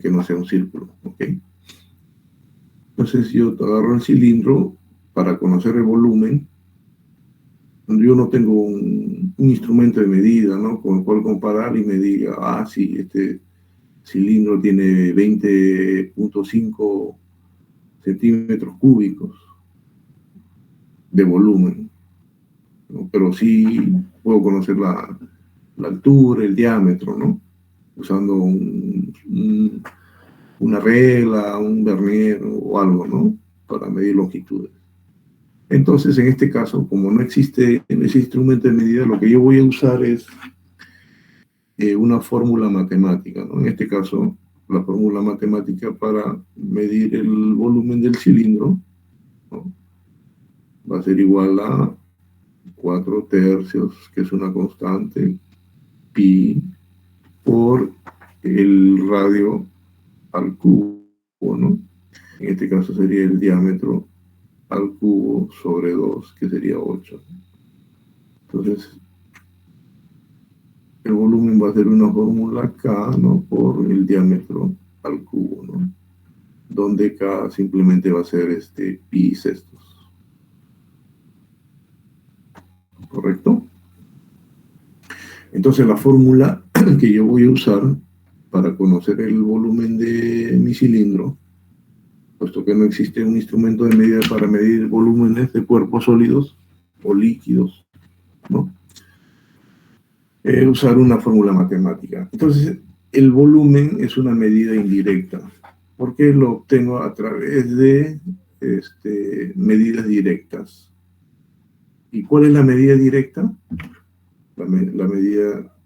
que no sea un círculo, ¿ok? Entonces yo agarro el cilindro para conocer el volumen. Yo no tengo un instrumento de medida, ¿no?, con el cual comparar y me diga, ah, sí, este cilindro tiene 20.5 centímetros cúbicos de volumen, ¿no? Pero sí puedo conocer la altura, el diámetro, ¿no?, usando una regla, un vernier o algo, ¿no?, para medir longitudes. Entonces, en este caso, como no existe ese instrumento de medida, lo que yo voy a usar es una fórmula matemática, ¿no? En este caso, la fórmula matemática para medir el volumen del cilindro, ¿no?, va a ser igual a 4 tercios, que es una constante, pi, por el radio al cubo, ¿no? En este caso sería el diámetro al cubo sobre 2, que sería 8. Entonces, el volumen va a ser una fórmula K, ¿no?, por el diámetro al cubo, ¿no?, donde K simplemente va a ser pi sextos. ¿Correcto? Entonces, la fórmula que yo voy a usar para conocer el volumen de mi cilindro, puesto que no existe un instrumento de medida para medir volúmenes de cuerpos sólidos o líquidos, ¿no?, usar una fórmula matemática. Entonces, el volumen es una medida indirecta, porque lo obtengo a través de medidas directas. ¿Y cuál es la medida directa? La medida,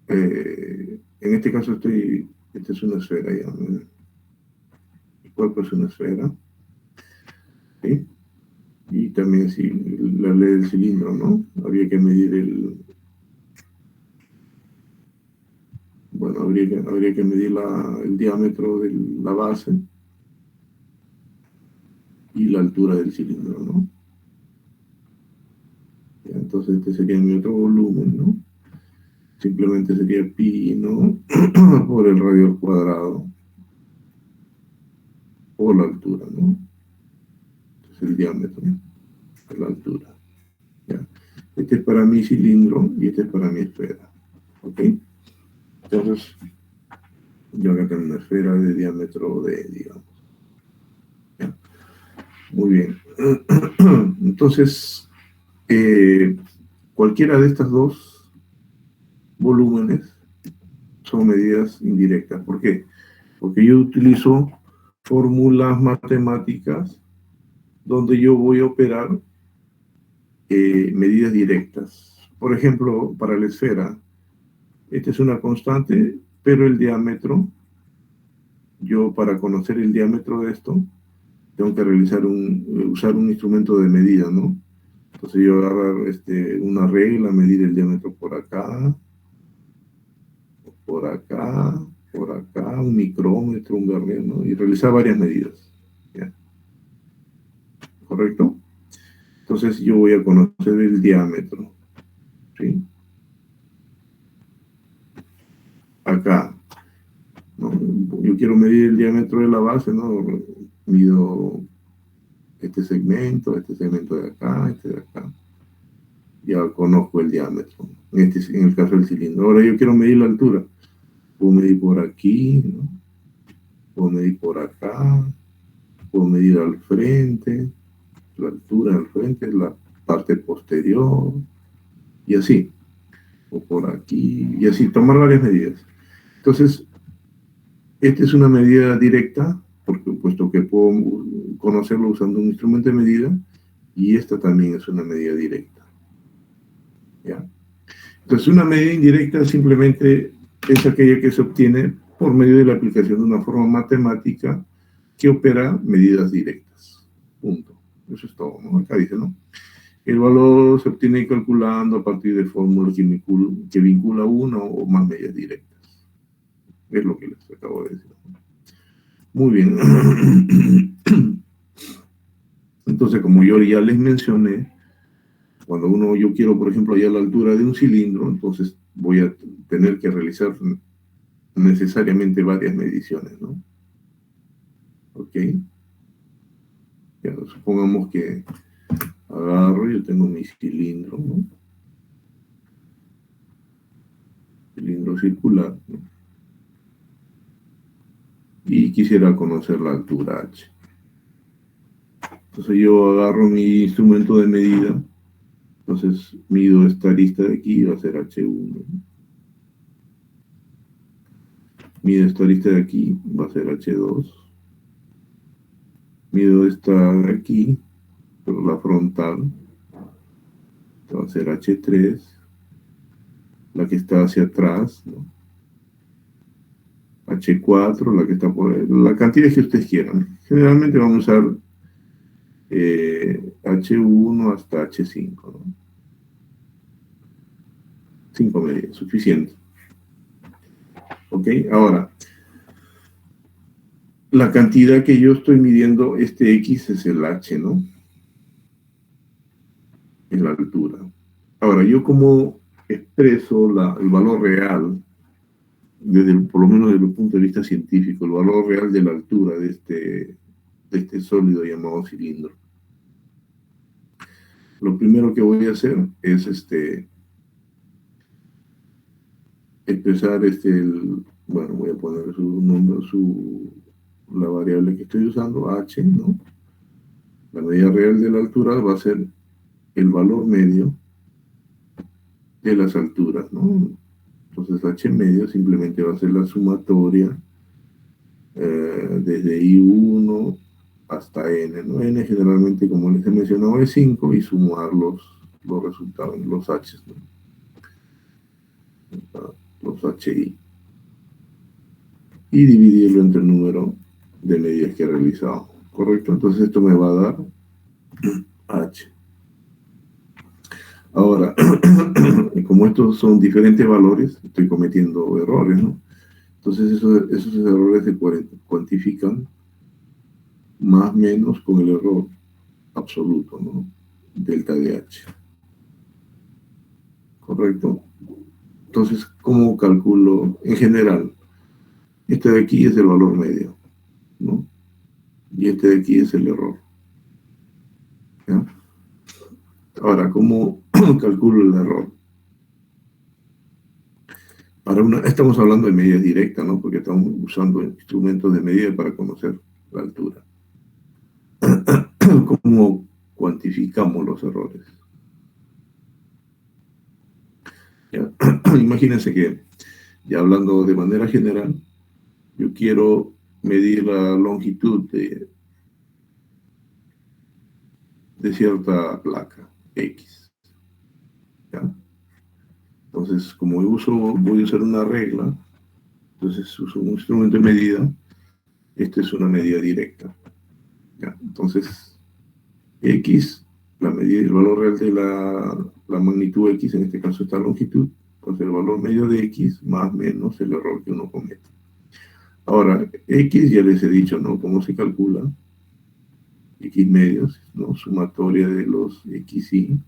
en este caso esta es una esfera, ya, ¿no? El cuerpo es una esfera, ¿sí? Y también, sí, la ley del cilindro, ¿no? Habría que medir habría que medir el diámetro de la base y la altura del cilindro, ¿no? Ya, entonces este sería mi otro volumen, ¿no? Simplemente sería pi, ¿no?, por el radio al cuadrado, por la altura, ¿no? Entonces el diámetro, ¿no?, la altura. ¿Ya? Este es para mi cilindro y este es para mi esfera, ¿ok? Entonces, yo acá tengo una esfera de diámetro D, digamos. ¿Ya? Muy bien. Entonces, cualquiera de estas dos volúmenes son medidas indirectas. ¿Por qué? Porque yo utilizo fórmulas matemáticas donde yo voy a operar medidas directas. Por ejemplo, para la esfera, esta es una constante, pero el diámetro, yo para conocer el diámetro de esto, tengo que usar un instrumento de medida, ¿no? Entonces yo agarro una regla, medir el diámetro por acá, un micrómetro, un vernier, ¿no?, y realizar varias medidas. ¿Ya? ¿Correcto? Entonces yo voy a conocer el diámetro, ¿sí? Acá, ¿no? Yo quiero medir el diámetro de la base, ¿no? Mido este segmento de acá, este de acá. Ya conozco el diámetro, en el caso del cilindro. Ahora yo quiero medir la altura. Puedo medir por aquí, ¿no? Puedo medir por acá, puedo medir al frente, la altura del frente es la parte posterior, y así, o por aquí, y así, tomar varias medidas. Entonces, esta es una medida directa, puesto que puedo conocerlo usando un instrumento de medida, y esta también es una medida directa. ¿Ya? Entonces, una medida indirecta simplemente es aquella que se obtiene por medio de la aplicación de una forma matemática que opera medidas directas. Punto. Eso es todo, ¿no? Acá dice, ¿no? El valor se obtiene calculando a partir de fórmulas que vincula una o más medidas directas. Es lo que les acabo de decir. Muy bien. Entonces, como yo ya les mencioné, cuando yo quiero, por ejemplo, hallar la altura de un cilindro, entonces voy a tener que realizar necesariamente varias mediciones, ¿no? ¿Ok? Ya, supongamos que agarro, yo tengo mi cilindro, ¿no? Cilindro circular, ¿no? Y quisiera conocer la altura H. Entonces yo agarro mi instrumento de medida, entonces mido esta arista de aquí, va a ser H1. Mido esta arista de aquí, va a ser H2. Mido esta de aquí, pero la frontal, va a ser H3. La que está hacia atrás, ¿no? H4, la que está por ahí, la cantidad que ustedes quieran. Generalmente vamos a usar H1 hasta H5, ¿no? 5 medidas, suficiente. ¿Ok? Ahora, la cantidad que yo estoy midiendo, este X es el H, ¿no? Es la altura. Ahora, yo como expreso el valor real, por lo menos desde el punto de vista científico, el valor real de la altura de este sólido llamado cilindro. Lo primero que voy a hacer es expresar bueno, voy a poner su nombre, la variable que estoy usando, h, ¿no? La medida real de la altura va a ser el valor medio de las alturas, ¿no? Entonces h medio simplemente va a ser la sumatoria desde I1 hasta n, ¿no? N generalmente, como les he mencionado, es 5 y sumar los resultados, los h, ¿no? Los HI. Y dividirlo entre el número de medidas que he realizado. ¿Correcto? Entonces esto me va a dar H. Ahora, como estos son diferentes valores, estoy cometiendo errores, ¿no? Entonces esos errores se cuantifican más o menos con el error absoluto, ¿no? Delta de H. ¿Correcto? Entonces, ¿cómo calculo? En general, este de aquí es el valor medio, ¿no? Y este de aquí es el error. ¿Ya? Ahora, ¿cómo calculo el error? Estamos hablando de medidas directas, ¿no? Porque estamos usando instrumentos de medida para conocer la altura. ¿Cómo cuantificamos los errores? ¿Ya? Imagínense que, ya hablando de manera general, yo quiero medir la longitud de cierta placa X. ¿Ya? Entonces, como voy a usar una regla, entonces uso un instrumento de medida, esta es una medida directa. ¿Ya? Entonces, X, la medida, el valor real de la magnitud X, en este caso esta longitud, pues el valor medio de X más menos el error que uno comete. Ahora, X ya les he dicho, ¿no? ¿Cómo se calcula? X medios, ¿no? Sumatoria de los XY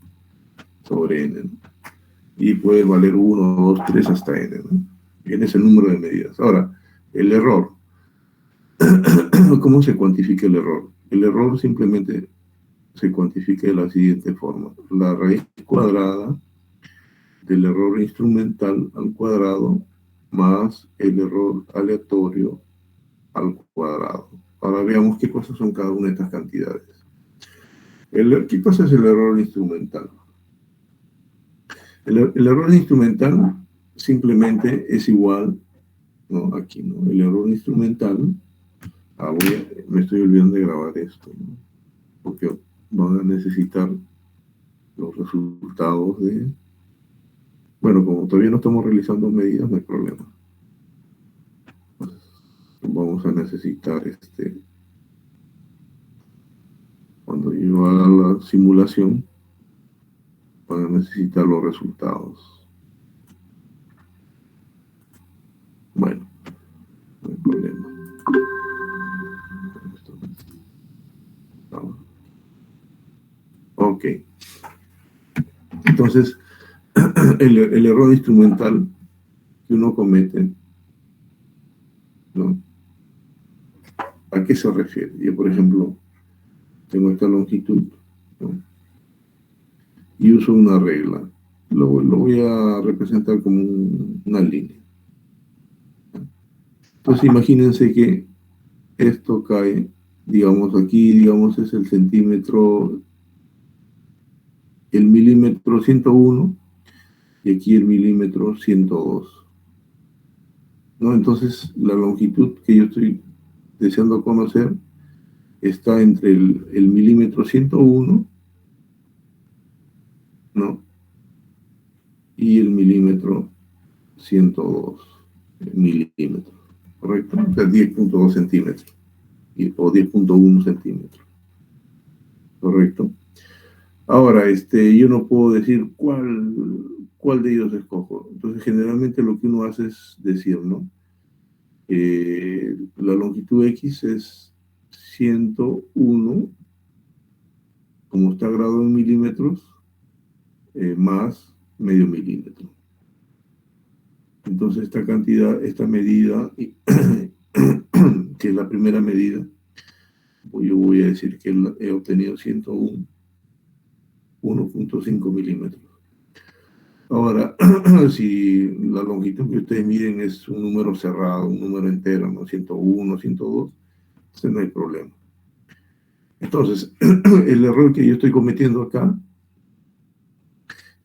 sobre N, ¿no? Y puede valer 1, 2, 3 hasta N, ¿no? N es el número de medidas. Ahora, el error. ¿Cómo se cuantifica el error? El error simplemente se cuantifica de la siguiente forma. La raíz cuadrada del error instrumental al cuadrado más el error aleatorio al cuadrado. Ahora veamos qué cosas son cada una de estas cantidades. ¿Qué cosa es el error instrumental? El error instrumental simplemente es igual, ¿no? Aquí, ¿no? El error instrumental, me estoy olvidando de grabar esto, ¿no? Porque van a necesitar los resultados bueno, como todavía no estamos realizando medidas, no hay problema. Pues, vamos a necesitar cuando yo haga la simulación, van a necesitar los resultados. Bueno, no hay problema. Ok. Entonces, el error instrumental que uno comete ¿A qué se refiere? Yo, por ejemplo, tengo esta longitud, ¿no? Y uso una regla. Lo voy a representar como una línea. Entonces imagínense que esto cae, digamos aquí, digamos es el centímetro, el milímetro 101 y aquí el milímetro 102, ¿no? Entonces la longitud que yo estoy deseando conocer está entre el milímetro 101, ¿no? Y el milímetro 102 milímetros, ¿correcto? O sea, 10.2 centímetros o 10.1 centímetros, ¿correcto? Ahora, yo no puedo decir cuál de ellos escojo. Entonces, generalmente lo que uno hace es decir, ¿no? La longitud X es 101, como está graduado en milímetros, más medio milímetro. Entonces, esta cantidad, esta medida, que es la primera medida, pues yo voy a decir que he obtenido 101, 1.5 milímetros. Ahora, si la longitud que ustedes miden es un número cerrado, un número entero, ¿no? 101, 102, entonces no hay problema. Entonces, el error que yo estoy cometiendo acá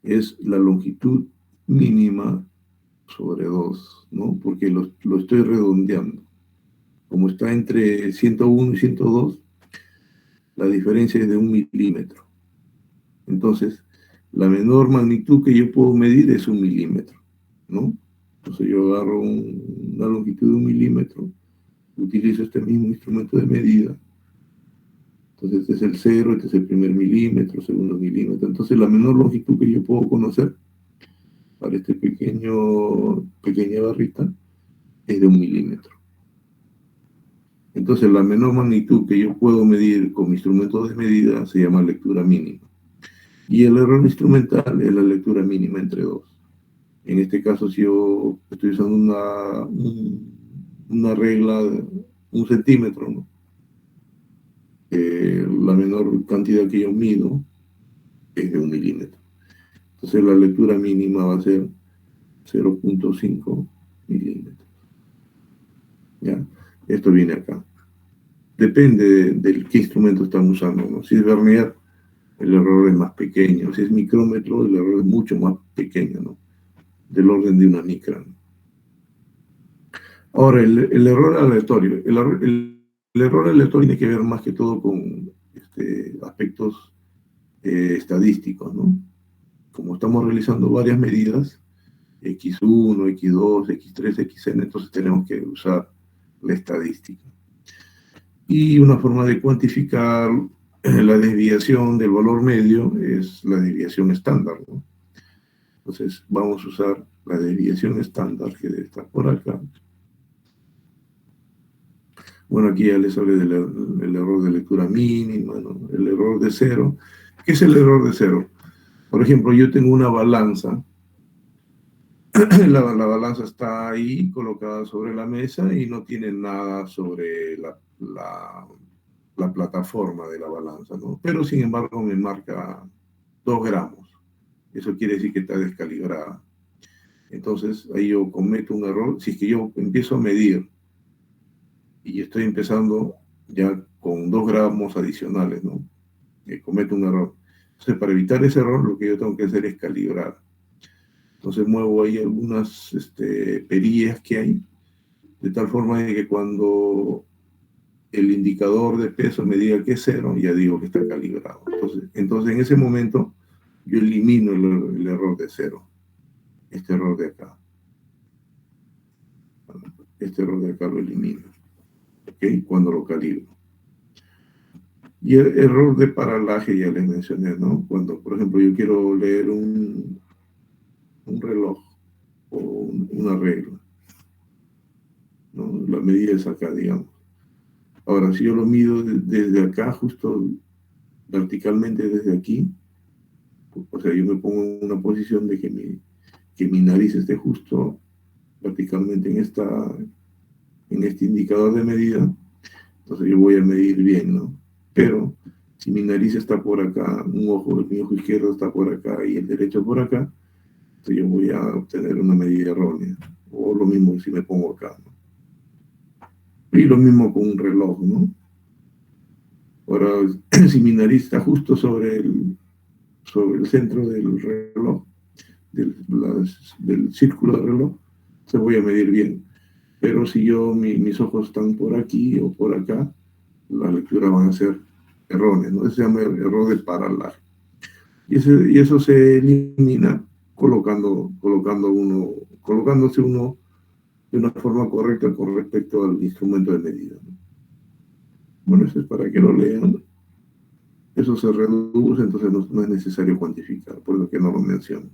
es la longitud mínima sobre 2, ¿no? Porque lo estoy redondeando. Como está entre 101 y 102, la diferencia es de 1 milímetro. Entonces, la menor magnitud que yo puedo medir es 1 milímetro, ¿no? Entonces yo agarro una longitud de 1 milímetro, utilizo este mismo instrumento de medida. Entonces este es el 0, este es el primer milímetro, segundo milímetro. Entonces la menor longitud que yo puedo conocer para este pequeña barrita es de 1 milímetro. Entonces la menor magnitud que yo puedo medir con mi instrumento de medida se llama lectura mínima. Y el error instrumental es la lectura mínima entre 2. En este caso, si yo estoy usando una regla de 1 centímetro, ¿no? La menor cantidad que yo mido es de 1 milímetro. Entonces la lectura mínima va a ser 0.5 milímetros. ¿Ya? Esto viene acá. Depende de qué instrumento están usando, ¿no? Si es vernier, el error es más pequeño. Si es micrómetro, el error es mucho más pequeño, ¿no? Del orden de una micra, ¿no? Ahora, el error aleatorio. El error aleatorio tiene que ver más que todo con aspectos estadísticos, ¿no? Como estamos realizando varias medidas, X1, X2, X3, Xn, entonces tenemos que usar la estadística. Y una forma de cuantificar la desviación del valor medio es la desviación estándar, ¿no? Entonces vamos a usar la desviación estándar que debe estar por acá. Bueno, aquí ya les hablé del error de lectura mínima, ¿no? El error de cero. ¿Qué es el error de cero? Por ejemplo, yo tengo una balanza. La balanza está ahí colocada sobre la mesa y no tiene nada sobre la plataforma de la balanza, ¿no? Pero sin embargo me marca 2 gramos. Eso quiere decir que está descalibrada. Entonces ahí yo cometo un error. Si es que yo empiezo a medir y estoy empezando ya con 2 gramos adicionales, ¿no? Cometo un error. Entonces, para evitar ese error, lo que yo tengo que hacer es calibrar. Entonces, muevo ahí algunas perillas que hay, de tal forma de que cuando el indicador de peso me diga que es 0, ya digo que está calibrado. Entonces en ese momento, yo elimino el error de 0. Este error de acá. Este error de acá lo elimino. ¿Ok? Cuando lo calibro. Y el error de paralaje ya les mencioné, ¿no? Cuando, por ejemplo, yo quiero leer un reloj o una regla, ¿no? La medida es acá, digamos. Ahora, si yo lo mido desde acá, justo verticalmente desde aquí, o sea, yo me pongo en una posición de que mi nariz esté justo verticalmente en este indicador de medida. Entonces yo voy a medir bien, ¿no? Pero si mi nariz está por acá, mi ojo izquierdo está por acá y el derecho por acá, entonces yo voy a obtener una medida errónea. O lo mismo si me pongo acá, ¿no? Y lo mismo con un reloj, ¿no? Ahora, si mi nariz está justo sobre el centro del reloj, del círculo del reloj, se voy a medir bien. Pero si mis ojos están por aquí o por acá, las lecturas van a ser erróneas, ¿no? Eso se llama error de paralaje. Y eso se elimina colocándose uno de una forma correcta con respecto al instrumento de medida, ¿no? Bueno, eso es para que lo lean. Eso se reduce, entonces no es necesario cuantificar, por lo que no lo menciono.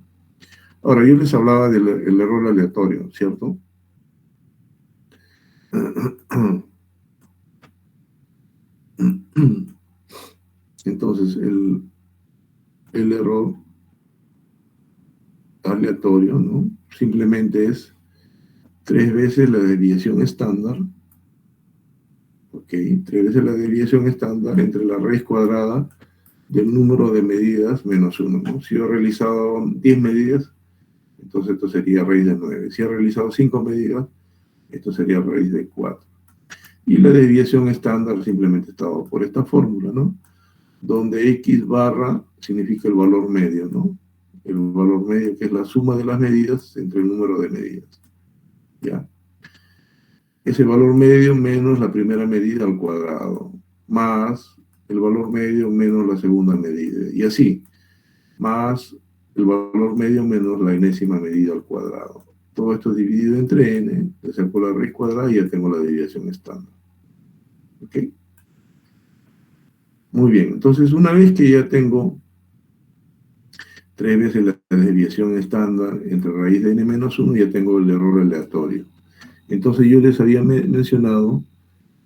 Ahora, yo les hablaba del error aleatorio, ¿cierto? Entonces, el error aleatorio, ¿no? Simplemente es 3 veces la desviación estándar, ¿ok? 3 veces la desviación estándar entre la raíz cuadrada del número de medidas menos 1, ¿no? Si yo he realizado 10 medidas, entonces esto sería raíz de 9. Si he realizado 5 medidas, esto sería raíz de 4. Y la desviación estándar simplemente está dado por esta fórmula, ¿no? Donde X barra significa el valor medio, ¿no? El valor medio que es la suma de las medidas entre el número de medidas, ¿ya? Ese valor medio menos la primera medida al cuadrado, más el valor medio menos la segunda medida, y así, más el valor medio menos la enésima medida al cuadrado. Todo esto es dividido entre n, le saco la raíz cuadrada y ya tengo la desviación estándar. ¿Ok? Muy bien, entonces una vez que ya tengo 3 veces la desviación estándar entre raíz de n-1, ya tengo el error aleatorio. Entonces yo les había mencionado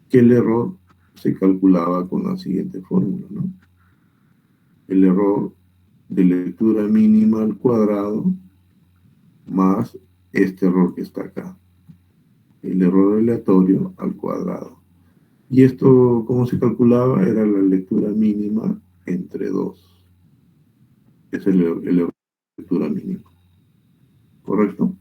que el error se calculaba con la siguiente fórmula, ¿no? El error de lectura mínima al cuadrado más este error que está acá. El error aleatorio al cuadrado. Y esto, ¿cómo se calculaba? Era la lectura mínima entre 2. Es el error de lectura mínima. ¿Correcto?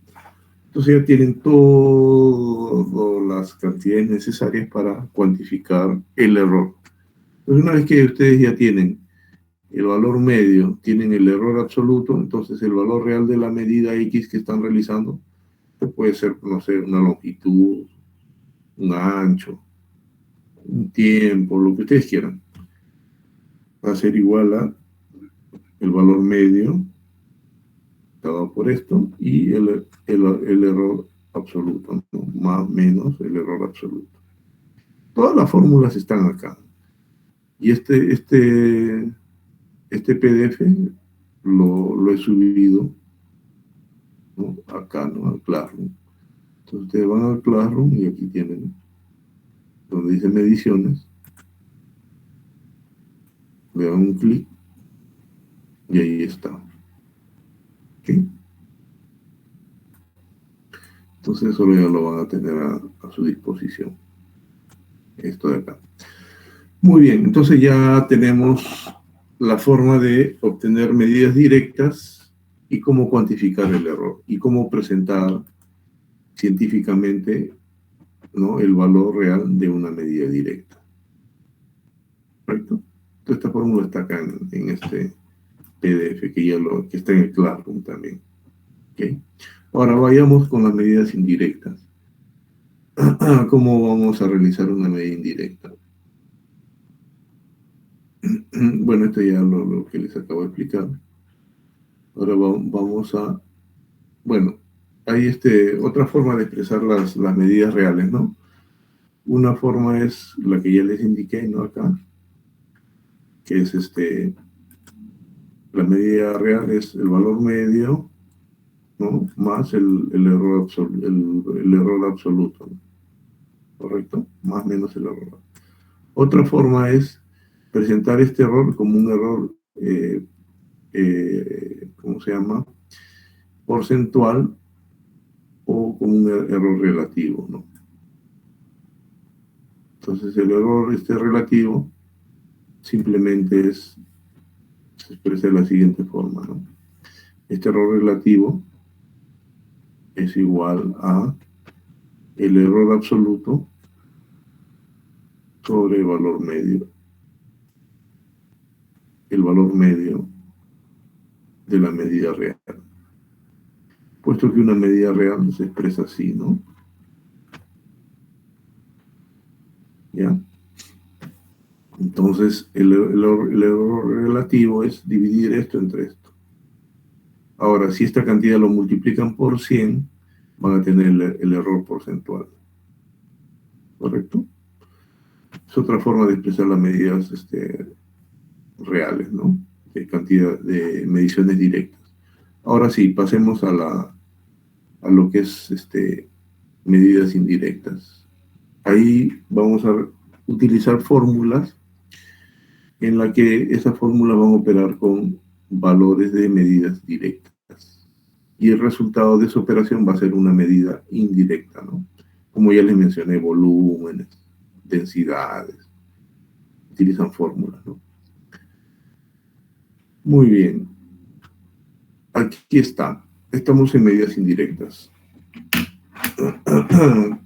Entonces ya tienen todas las cantidades necesarias para cuantificar el error. Entonces una vez que ustedes ya tienen el valor medio, tienen el error absoluto, entonces el valor real de la medida X que están realizando puede ser, no sé, una longitud, un ancho, un tiempo, lo que ustedes quieran. Va a ser igual a el valor medio dado por esto y el error absoluto, ¿no? Más menos el error absoluto. Todas las fórmulas están acá. Y este PDF lo he subido, ¿no? Acá, ¿no? Al Classroom. Entonces ustedes van al Classroom y aquí tienen donde dice mediciones. Le dan un clic y ahí está. ¿Ok? Entonces eso ya lo van a tener a su disposición. Esto de acá. Muy bien, entonces ya tenemos la forma de obtener medidas directas y cómo cuantificar el error y cómo presentar científicamente, ¿no?, el valor real de una medida directa. ¿Correcto? Entonces esta fórmula está acá en este PDF que está en el Classroom también. ¿Okay? Ahora vayamos con las medidas indirectas. ¿Cómo vamos a realizar una medida indirecta? Bueno, esto ya lo que les acabo de explicar. Ahora vamos a... Bueno, hay otra forma de expresar las medidas reales, ¿no? Una forma es la que ya les indiqué, ¿no? Acá, que es la medida real es el valor medio, ¿no? Más el error absoluto, ¿no? ¿Correcto? Más menos el error. Otra forma es presentar este error como un error, ¿cómo se llama? Porcentual o como un error relativo, ¿no? Entonces el error relativo simplemente se expresa de la siguiente forma, ¿no? Este error relativo es igual a el error absoluto sobre el valor medio de la medida real. Puesto que una medida real se expresa así, ¿no? ¿Ya? Entonces, el error relativo es dividir esto entre esto. Ahora, si esta cantidad lo multiplican por 100, van a tener el error porcentual. ¿Correcto? Es otra forma de expresar las medidas reales, ¿no? De cantidad de mediciones directas. Ahora sí, pasemos a lo que es medidas indirectas. Ahí vamos a utilizar fórmulas en la que esas fórmulas van a operar con valores de medidas directas. Y el resultado de esa operación va a ser una medida indirecta, ¿no? Como ya les mencioné, volúmenes, densidades, utilizan fórmulas, ¿no? Muy bien. Aquí está. Estamos en medidas indirectas.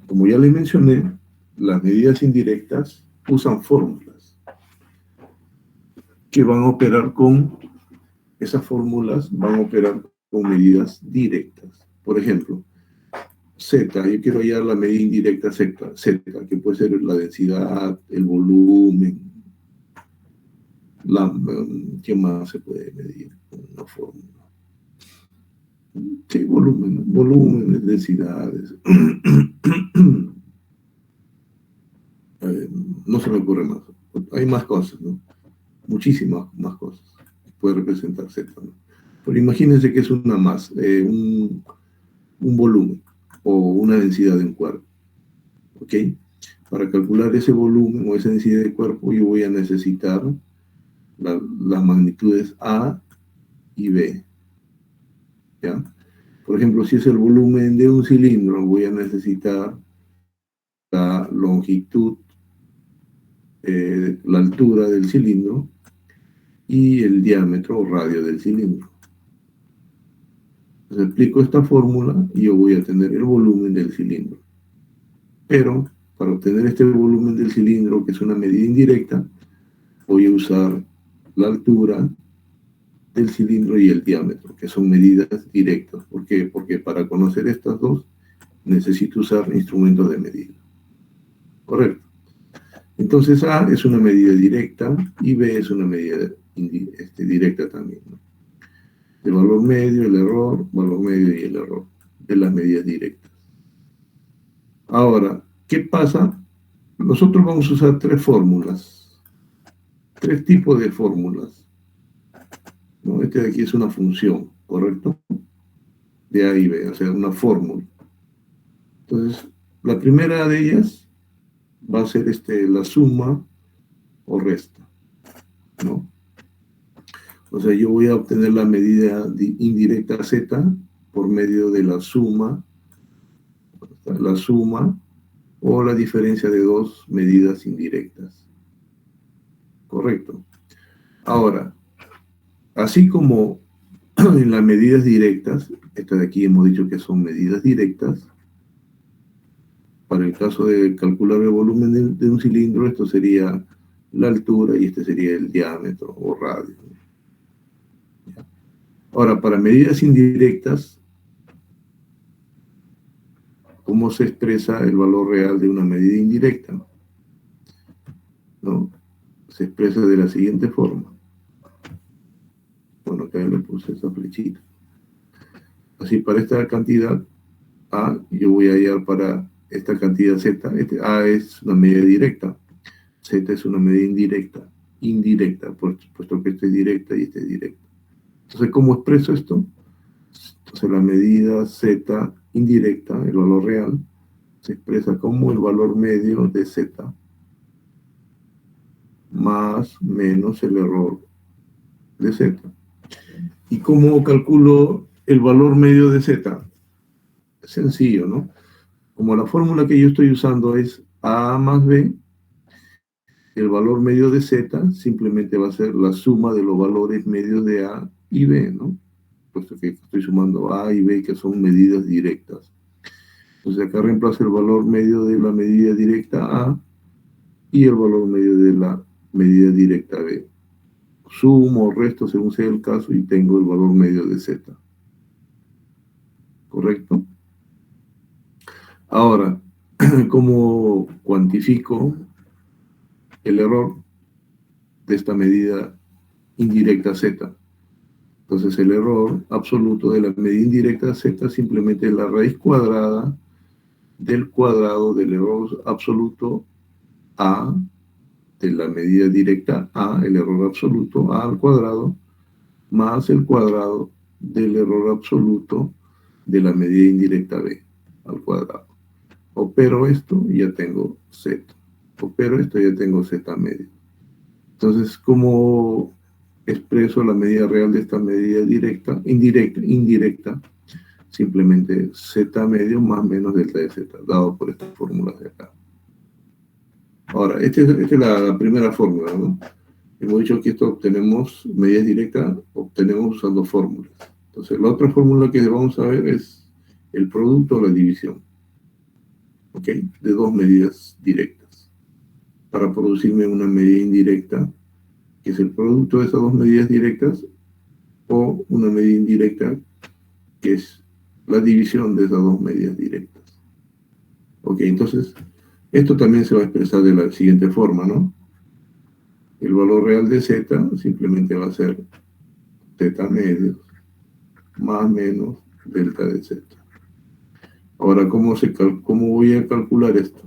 Como ya les mencioné, las medidas indirectas usan fórmulas que van a operar con, esas fórmulas van a operar con medidas directas. Por ejemplo, Z, yo quiero hallar la medida indirecta Z, que puede ser la densidad, el volumen, ¿qué más se puede medir con una fórmula? Sí, volúmenes, densidades. No se me ocurre más. Hay más cosas, ¿no? Muchísimas más cosas. Puede representar Z, ¿no? Pero imagínense que es un volumen o una densidad de un cuerpo. ¿Ok? Para calcular ese volumen o esa densidad de cuerpo, yo voy a necesitar las magnitudes A y B. ¿Ya? Por ejemplo, si es el volumen de un cilindro, voy a necesitar la longitud, la altura del cilindro y el diámetro o radio del cilindro. Entonces aplico esta fórmula y yo voy a tener el volumen del cilindro. Pero para obtener este volumen del cilindro, que es una medida indirecta, voy a usar la altura del cilindro y el diámetro, que son medidas directas. ¿Por qué? Porque para conocer estas dos necesito usar instrumentos de medida. Correcto. Entonces A es una medida directa y B es una medida directa también, ¿no? El valor medio, el error, valor medio y el error de las medidas directas. Ahora, ¿qué pasa? Nosotros vamos a usar tres tipos de fórmulas, ¿no? Este de aquí es una función, ¿correcto? De A y B, o sea, una fórmula. Entonces, la primera de ellas va a ser la suma o resta, ¿no? O sea, yo voy a obtener la medida indirecta Z por medio de la suma o la diferencia de dos medidas indirectas. Correcto. Ahora, así como en las medidas directas, esta de aquí hemos dicho que son medidas directas, para el caso de calcular el volumen de un cilindro, esto sería la altura y este sería el diámetro o radio. Ahora, para medidas indirectas, ¿cómo se expresa el valor real de una medida indirecta? ¿No? Se expresa de la siguiente forma. Bueno, acá le puse esa flechita. Así, para esta cantidad A, yo voy a hallar para esta cantidad Z. A es una medida directa. Z es una medida indirecta, puesto que esta es directa y esta es directa. Entonces, ¿cómo expreso esto? Entonces, la medida Z indirecta, el valor real, se expresa como el valor medio de Z más menos el error de Z. ¿Y cómo calculo el valor medio de Z? Es sencillo, ¿no? Como la fórmula que yo estoy usando es A más B, el valor medio de Z simplemente va a ser la suma de los valores medios de A y B, ¿no? Puesto que estoy sumando A y B, que son medidas directas. Entonces acá reemplazo el valor medio de la medida directa A y el valor medio de la medida directa B. Sumo o resto según sea el caso y tengo el valor medio de Z. ¿Correcto? Ahora, ¿cómo cuantifico el error de esta medida indirecta Z? Entonces el error absoluto de la medida indirecta Z simplemente es la raíz cuadrada del cuadrado del error absoluto A de la medida directa A, el error absoluto A al cuadrado, más el cuadrado del error absoluto de la medida indirecta B al cuadrado. Opero esto y ya tengo Z. Opero esto y ya tengo Z medio. Entonces, ¿cómo expreso la medida real de esta medida indirecta? Simplemente Z medio más menos delta de Z, dado por estas fórmulas de acá. Ahora, esta es la primera fórmula, ¿no? Hemos dicho que esto obtenemos medidas directas, obtenemos usando fórmulas. Entonces, la otra fórmula que vamos a ver es el producto o la división, ¿ok? De dos medidas directas. Para producirme una medida indirecta, que es el producto de esas dos medidas directas, o una medida indirecta, que es la división de esas dos medidas directas. Ok, entonces, esto también se va a expresar de la siguiente forma, ¿no? El valor real de Z simplemente va a ser Z medios más menos delta de Z. Ahora, ¿cómo voy a calcular esto?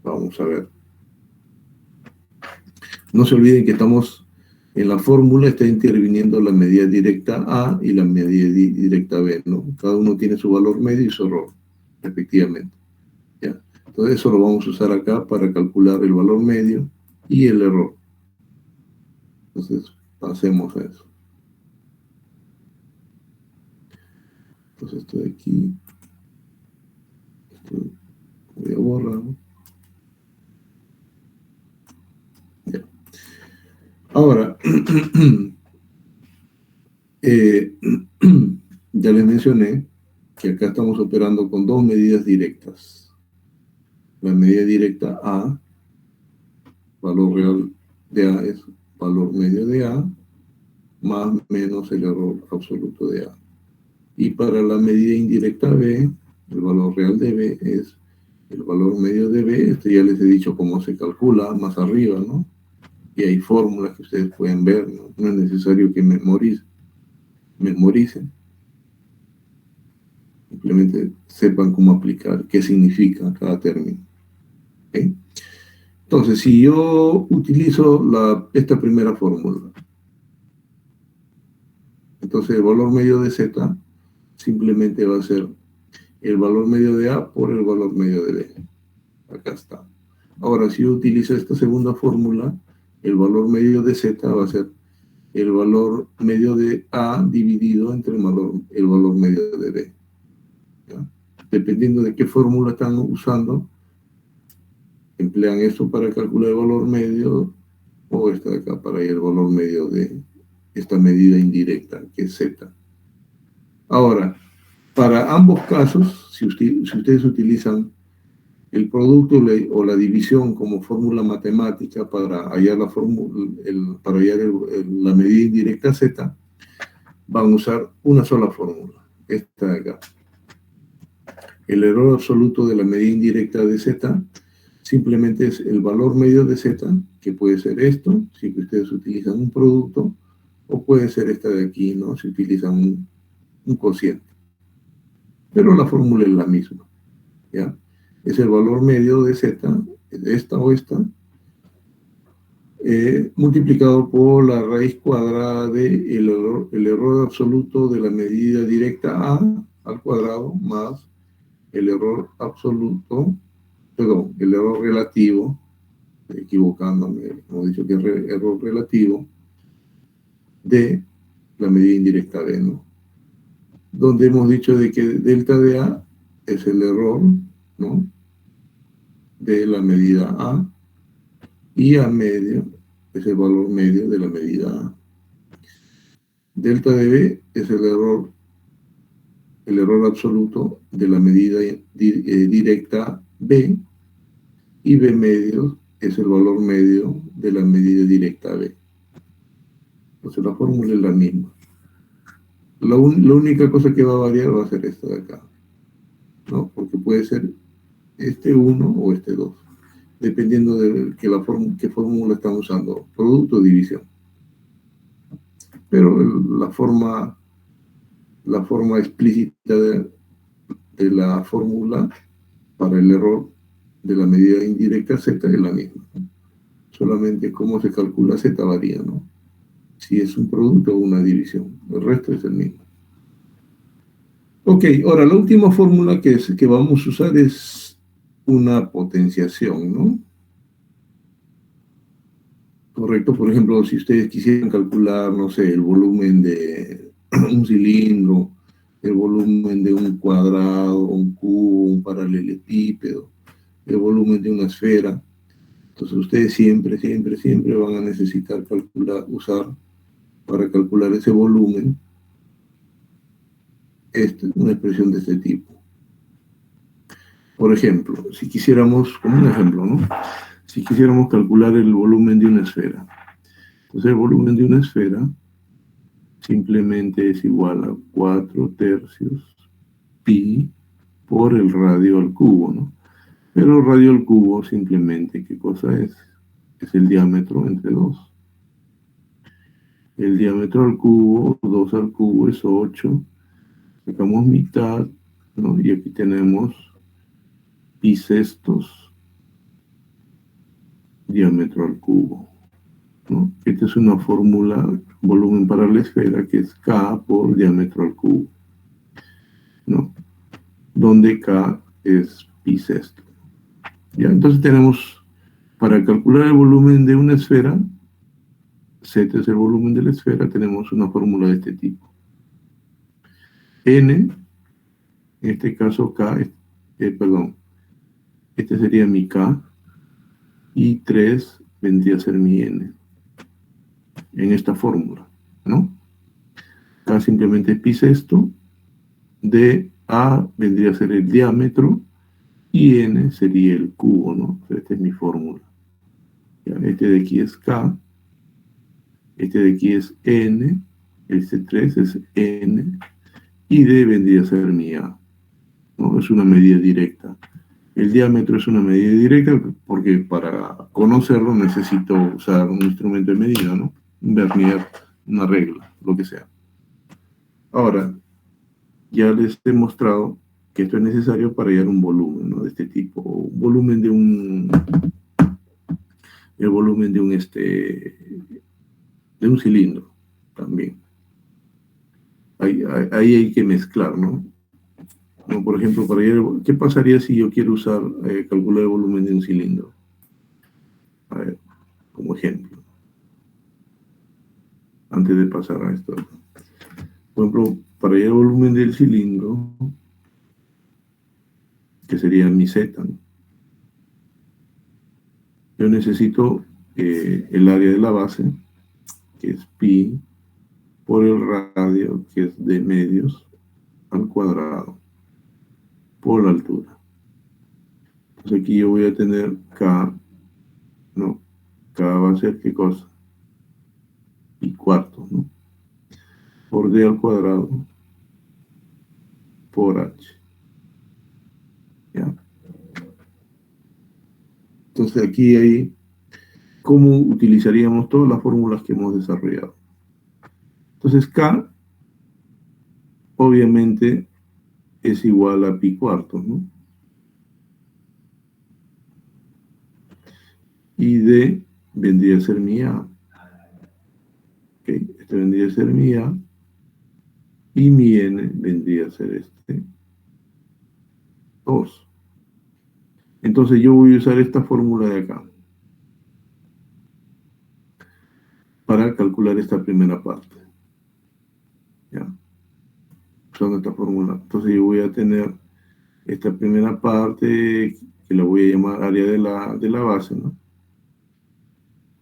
Vamos a ver. No se olviden que estamos en la fórmula, está interviniendo la medida directa A y la medida directa B, ¿no? Cada uno tiene su valor medio y su error, respectivamente. ¿Ya? Entonces, eso lo vamos a usar acá para calcular el valor medio y el error. Entonces, pasemos a eso. Entonces, esto de aquí, esto voy a borrar. Ya. Ahora, ya les mencioné que acá estamos operando con dos medidas directas. La medida directa A, valor real de A es valor medio de A, más menos el error absoluto de A. Y para la medida indirecta B, el valor real de B es el valor medio de B. Este ya les he dicho cómo se calcula más arriba, ¿no? Y hay fórmulas que ustedes pueden ver, ¿no? No es necesario que memoricen. Simplemente sepan cómo aplicar, qué significa cada término. ¿Okay? Entonces, si yo utilizo esta primera fórmula, entonces el valor medio de Z simplemente va a ser el valor medio de A por el valor medio de B. Acá está. Ahora, si yo utilizo esta segunda fórmula, el valor medio de Z va a ser el valor medio de A dividido entre el valor medio de B. ¿Ya? Dependiendo de qué fórmula están usando, emplean esto para calcular el valor medio o esta de acá para ir el valor medio de esta medida indirecta, que es Z. Ahora, para ambos casos, si ustedes utilizan el producto o la división como fórmula matemática para hallar la medida indirecta Z, van a usar una sola fórmula, esta de acá. El error absoluto de la medida indirecta de Z simplemente es el valor medio de Z, que puede ser esto, si ustedes utilizan un producto, o puede ser esta de aquí, ¿no? Si utilizan un cociente. Pero la fórmula es la misma, ¿ya? Es el valor medio de Z, esta o esta, multiplicado por la raíz cuadrada del error absoluto de la medida directa A al cuadrado más el error absoluto, perdón, el error relativo, equivocándome, hemos dicho que es error relativo, de la medida indirecta B, ¿no? Donde hemos dicho de que delta de A es el error, ¿no? De la medida A Y A medio es el valor medio de la medida A. Delta de B es el error absoluto de la medida directa B, y B medio es el valor medio de la medida directa B. Entonces la fórmula es la misma. La única cosa que va a variar va a ser esta de acá, ¿no? Porque puede ser este 1 o este 2, dependiendo de qué fórmula estamos usando, producto o división. Pero la forma explícita de la fórmula para el error de la medida indirecta Z es la misma. Solamente cómo se calcula Z varía, ¿no? Si es un producto o una división. El resto es el mismo. Ok, ahora la última fórmula que vamos a usar es una potenciación, ¿no? Correcto, por ejemplo, si ustedes quisieran calcular, no sé, el volumen de un cilindro, el volumen de un cuadrado, un cubo, un paralelepípedo, el volumen de una esfera, entonces ustedes siempre van a necesitar usar para calcular ese volumen una expresión de este tipo. Por ejemplo, si quisiéramos, como un ejemplo, ¿no? Si quisiéramos calcular el volumen de una esfera, entonces el volumen de una esfera simplemente es igual a 4/3 pi por el radio al cubo, ¿no? Pero el radio al cubo simplemente, ¿qué cosa es? Es el diámetro entre 2. El diámetro al cubo, 2 al cubo es 8. Sacamos mitad, ¿no? Y aquí tenemos pi sextos diámetro al cubo, ¿no? Esta es una fórmula, volumen para la esfera, que es K por diámetro al cubo, ¿no? Donde K es pi sexto. ¿Ya? Entonces tenemos, para calcular el volumen de una esfera, Z es el volumen de la esfera, tenemos una fórmula de este tipo. N, en este caso K, este sería mi K, y 3 vendría a ser mi N, en esta fórmula, ¿no? K simplemente es pi sexto, de A vendría a ser el diámetro, y N sería el cubo, ¿no? Esta es mi fórmula. ¿Ya? Este de aquí es K, este de aquí es N, este 3 es N, y D vendría a ser mi A, ¿no? Es una medida directa. El diámetro es una medida directa porque para conocerlo necesito usar un instrumento de medida, ¿no? Un vernier, una regla, lo que sea. Ahora, ya les he mostrado que esto es necesario para hallar un volumen, ¿no? De este tipo. Un volumen el volumen de un cilindro también. Ahí hay que mezclar, ¿no? ¿No? Por ejemplo, ¿qué pasaría si yo quiero calcular el volumen de un cilindro? A ver, como ejemplo, antes de pasar a esto. Por ejemplo, para hallar el volumen del cilindro, que sería mi Z, ¿no? Yo necesito el área de la base, que es pi, por el radio, que es de medios, al cuadrado, por la altura. Entonces aquí yo voy a tener K, ¿no? K va a ser ¿qué cosa? Pi cuarto, ¿no? Por D al cuadrado, por H. ¿Ya? Entonces aquí hay cómo utilizaríamos todas las fórmulas que hemos desarrollado. Entonces K, obviamente, es igual a pi cuarto, ¿no? Y D vendría a ser mi A. Okay, este vendría a ser mi A. Y mi N vendría a ser este 2. Entonces yo voy a usar esta fórmula de acá para calcular esta primera parte. ¿Ya? Usando esta fórmula. Entonces yo voy a tener esta primera parte que la voy a llamar área de la base, ¿no?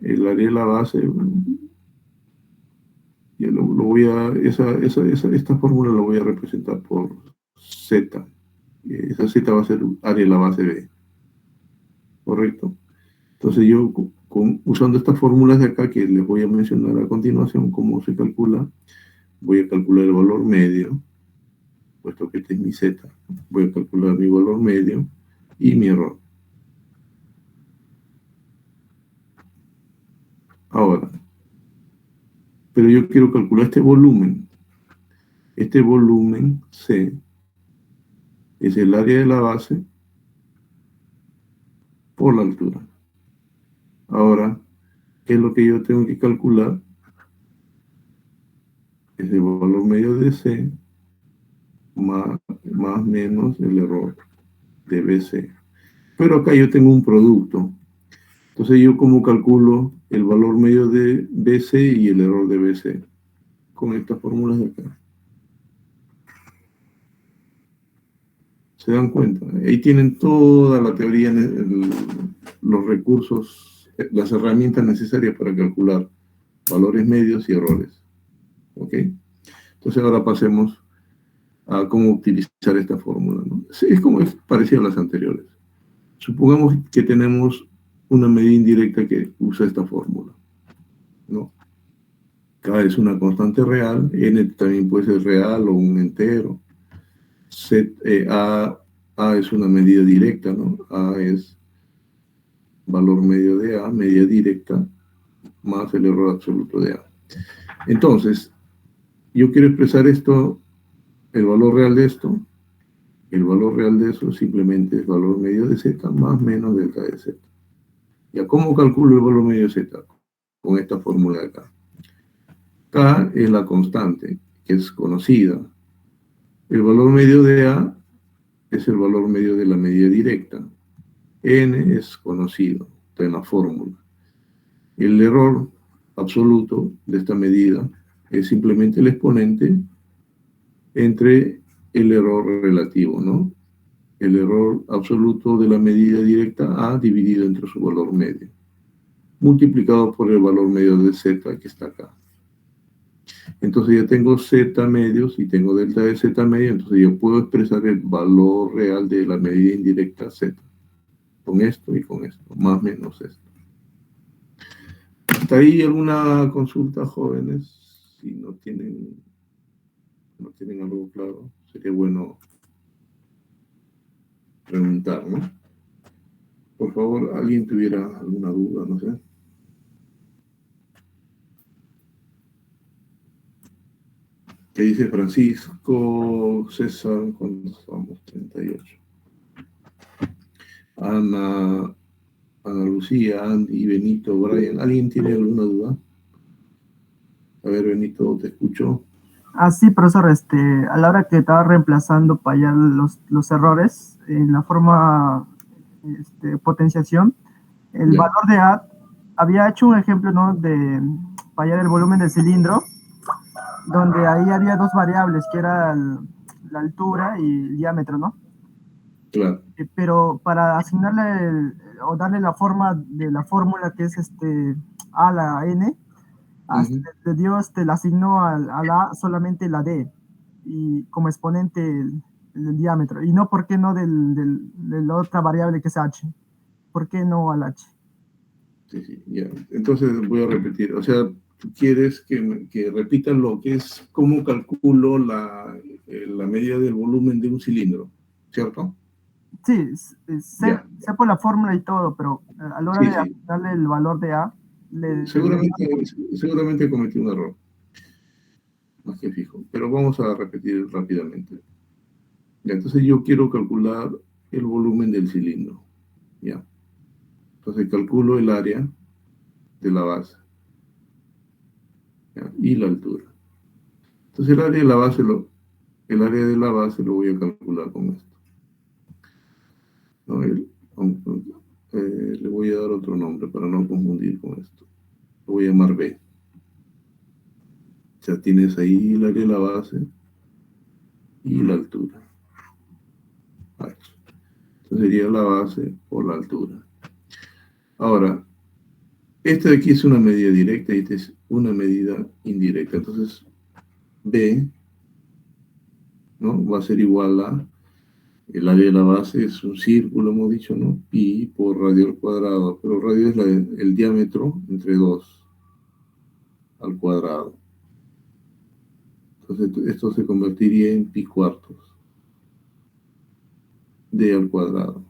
El área de la base, ya lo voy a, esta fórmula la voy a representar por Z. Esa Z va a ser área de la base B, ¿correcto? Entonces yo, usando estas fórmulas de acá que les voy a mencionar a continuación, cómo se calcula, voy a calcular el valor medio, puesto que este es mi Z. Voy a calcular mi valor medio y mi error. Ahora, pero yo quiero calcular este volumen. Este volumen C es el área de la base por la altura. Ahora, ¿qué es lo que yo tengo que calcular? Es el valor medio de C más menos el error de BC. Pero acá yo tengo un producto. Entonces yo como calculo el valor medio de BC y el error de BC con estas fórmulas de acá. ¿Se dan cuenta? Ahí tienen toda la teoría, los recursos, las herramientas necesarias para calcular valores medios y errores. ¿Ok? Entonces ahora pasemos a cómo utilizar esta fórmula, ¿no? Sí, es parecido a las anteriores. Supongamos que tenemos una medida indirecta que usa esta fórmula, ¿no? K es una constante real, N también puede ser real o un entero. A es una medida directa, ¿no? A es valor medio de A, medida directa, más el error absoluto de A. Entonces, yo quiero expresar esto, el valor real de esto. El valor real de eso simplemente es valor medio de Z más menos delta de Z. ¿Ya cómo calculo el valor medio de Z? Con esta fórmula de acá. K es la constante, que es conocida. El valor medio de A es el valor medio de la medida directa. N es conocido, está en la fórmula. El error absoluto de esta medida es simplemente el exponente entre el error relativo, ¿no? El error absoluto de la medida directa A dividido entre su valor medio, multiplicado por el valor medio de Z que está acá. Entonces ya tengo Z medios y tengo delta de Z medio, entonces yo puedo expresar el valor real de la medida indirecta Z, con esto y con esto, más o menos esto. ¿Hasta ahí alguna consulta, jóvenes? Si no tienen algo claro, sería bueno preguntar, ¿no? Por favor, ¿alguien tuviera alguna duda? No sé. ¿Qué dice Francisco, César? ¿Cuántos somos? 38. Ana, Ana Lucía, Andy, Benito, Brian. ¿Alguien tiene alguna duda? A ver, Benito, te escucho. Ah, sí, profesor, a la hora que estaba reemplazando para allá los errores en la forma potenciación, el Ya. valor de A había hecho un ejemplo, ¿no? De para hallar el volumen del cilindro, donde ahí había dos variables, que era la altura y el diámetro, ¿no? Claro. Pero para asignarle o darle la forma de la fórmula que es A a la N, hasta Uh-huh. le dio, le asignó a la A solamente la D y como exponente el diámetro. Y no, ¿por qué no de la otra variable que es H? ¿Por qué no al H? Sí, sí, ya. Entonces voy a repetir. O sea, tú quieres que repitan lo que es cómo calculo la medida del volumen de un cilindro, ¿cierto? Sí, sé, Ya. sé por la fórmula y todo, pero a la hora Sí, de sí. darle el valor de A, Seguramente cometí un error, más que fijo. Pero vamos a repetir rápidamente. Ya, entonces yo quiero calcular el volumen del cilindro. Ya. Entonces calculo el área de la base, ¿ya? Y la altura. Entonces el área de la base lo voy a calcular con esto, ¿no? Le voy a dar otro nombre para no confundir con esto. Lo voy a llamar B. Ya tienes ahí el área de la base y la altura. Entonces sería la base por la altura. Ahora, Esta de aquí es una medida directa y esta es una medida indirecta. Entonces, B, ¿no? Va a ser igual a, el área de la base es un círculo, hemos dicho, ¿no? Pi por radio al cuadrado, pero radio es el diámetro entre 2 al cuadrado. Entonces, esto se convertiría en pi cuartos d al cuadrado.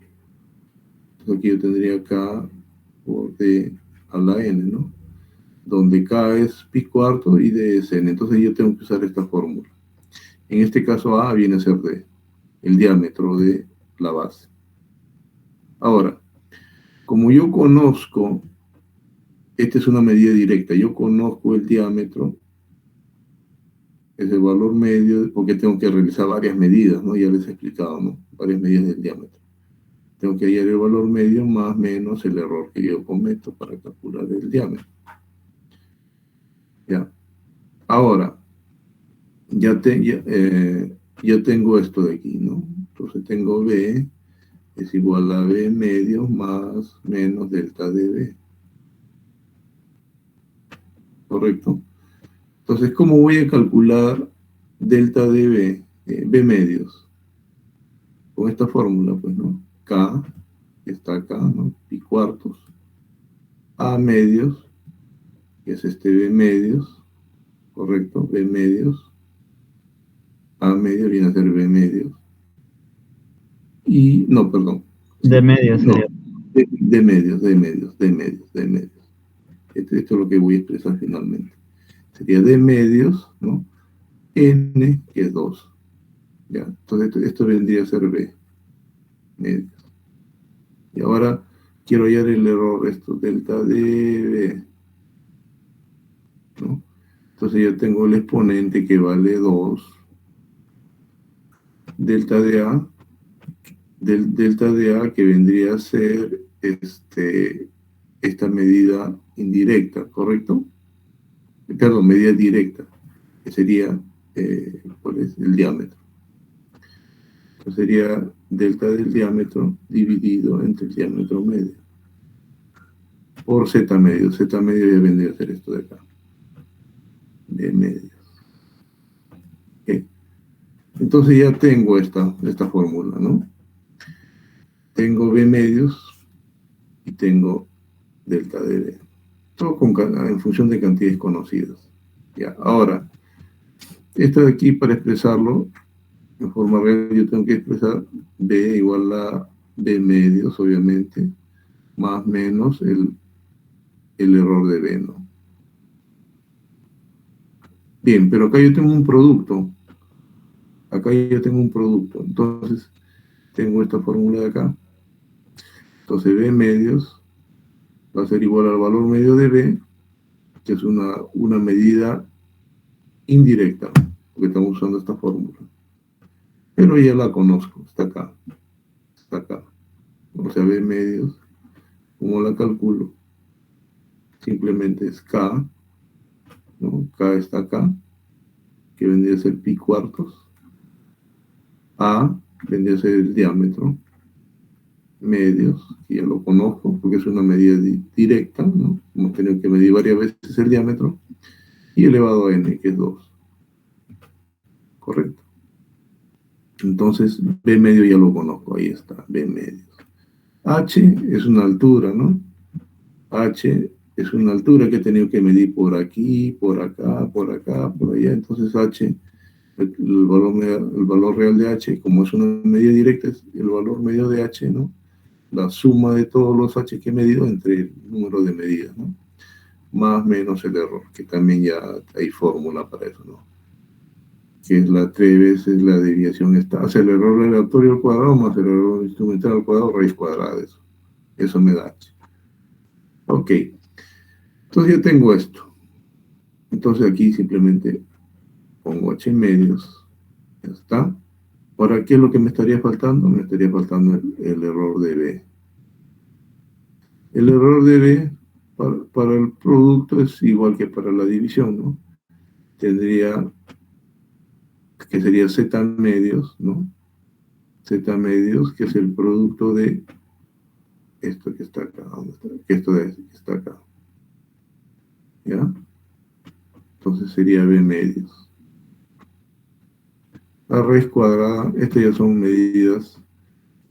Entonces, aquí yo tendría k por d a la n, ¿no? Donde k es pi cuarto y d es n. Entonces, yo tengo que usar esta fórmula. En este caso, a viene a ser d, el diámetro de la base. Ahora, como yo conozco, esta es una medida directa, yo conozco el diámetro, es el valor medio, porque tengo que realizar varias medidas, ¿no? Ya les he explicado, ¿no? Varias medidas del diámetro. Tengo que hallar el valor medio más menos el error que yo cometo para calcular el diámetro. ¿Ya? Ahora, ya tengo esto de aquí, ¿no? Entonces tengo B es igual a B medio más menos delta de B. ¿Correcto? Entonces, ¿cómo voy a calcular delta de B, B medios? Con esta fórmula, pues, ¿no? K, que está acá, ¿no? Pi cuartos. A medios, que es este B medios, ¿correcto? B medios. A medio viene a ser B medios. Y, no, perdón. De medio No, sería. de medios, de medios, de medios, de medios. Esto es lo que voy a expresar finalmente. Sería de medios, ¿no? N, que es 2. ¿Ya? Entonces, esto vendría a ser B medios. Y ahora quiero hallar el error, esto, delta de B, ¿no? Entonces yo tengo el exponente que vale 2, delta de A, delta de A que vendría a ser esta medida indirecta, ¿correcto? Perdón, medida directa, que sería, ¿cuál es? El diámetro. Entonces sería delta del diámetro dividido entre el diámetro medio. Por Z medio. Z medio ya vendría a ser esto de acá. B medios. Okay. Entonces ya tengo esta fórmula, ¿no? Tengo B medios y tengo delta de B. Todo en función de cantidades conocidas. Ya, ahora, esto de aquí para expresarlo en forma real yo tengo que expresar B igual a B medios, obviamente, más menos el error de B, ¿no? Bien, pero acá yo tengo un producto. Acá yo tengo un producto. Entonces, tengo esta fórmula de acá. Entonces, B medios va a ser igual al valor medio de B, que es una medida indirecta, porque estamos usando esta fórmula. Pero ya la conozco, está acá. Está acá. O sea, B medios, ¿cómo la calculo? Simplemente es K, ¿no? K está acá, que vendría a ser pi cuartos. A vendría a ser el diámetro. Medios, que ya lo conozco, porque es una medida directa, ¿no? Hemos tenido que medir varias veces el diámetro. Y elevado a n, que es 2. ¿Correcto? Entonces, B medio ya lo conozco, ahí está, B medios. H es una altura, ¿no? H es una altura que he tenido que medir por aquí, por acá, por acá, por allá. Entonces H, el valor real de H, como es una medida directa, es el valor medio de H, ¿no? La suma de todos los H que he medido entre el número de medidas, ¿no? Más menos el error, que también ya hay fórmula para eso, ¿no? Que es la 3 veces la desviación o sea, el error aleatorio al cuadrado más el error instrumental al cuadrado, raíz cuadrada de eso. Eso me da H. Ok. Entonces ya tengo esto. Entonces aquí simplemente pongo H medios. Ya está. Ahora, ¿qué es lo que me estaría faltando? Me estaría faltando el error de B. El error de B para el producto es igual que para la división, ¿no? Tendría que sería Z medios, ¿no? Z medios, que es el producto de esto que está acá, que esto que está acá. ¿ya? Entonces sería B medios. La raíz cuadrada, estas ya son medidas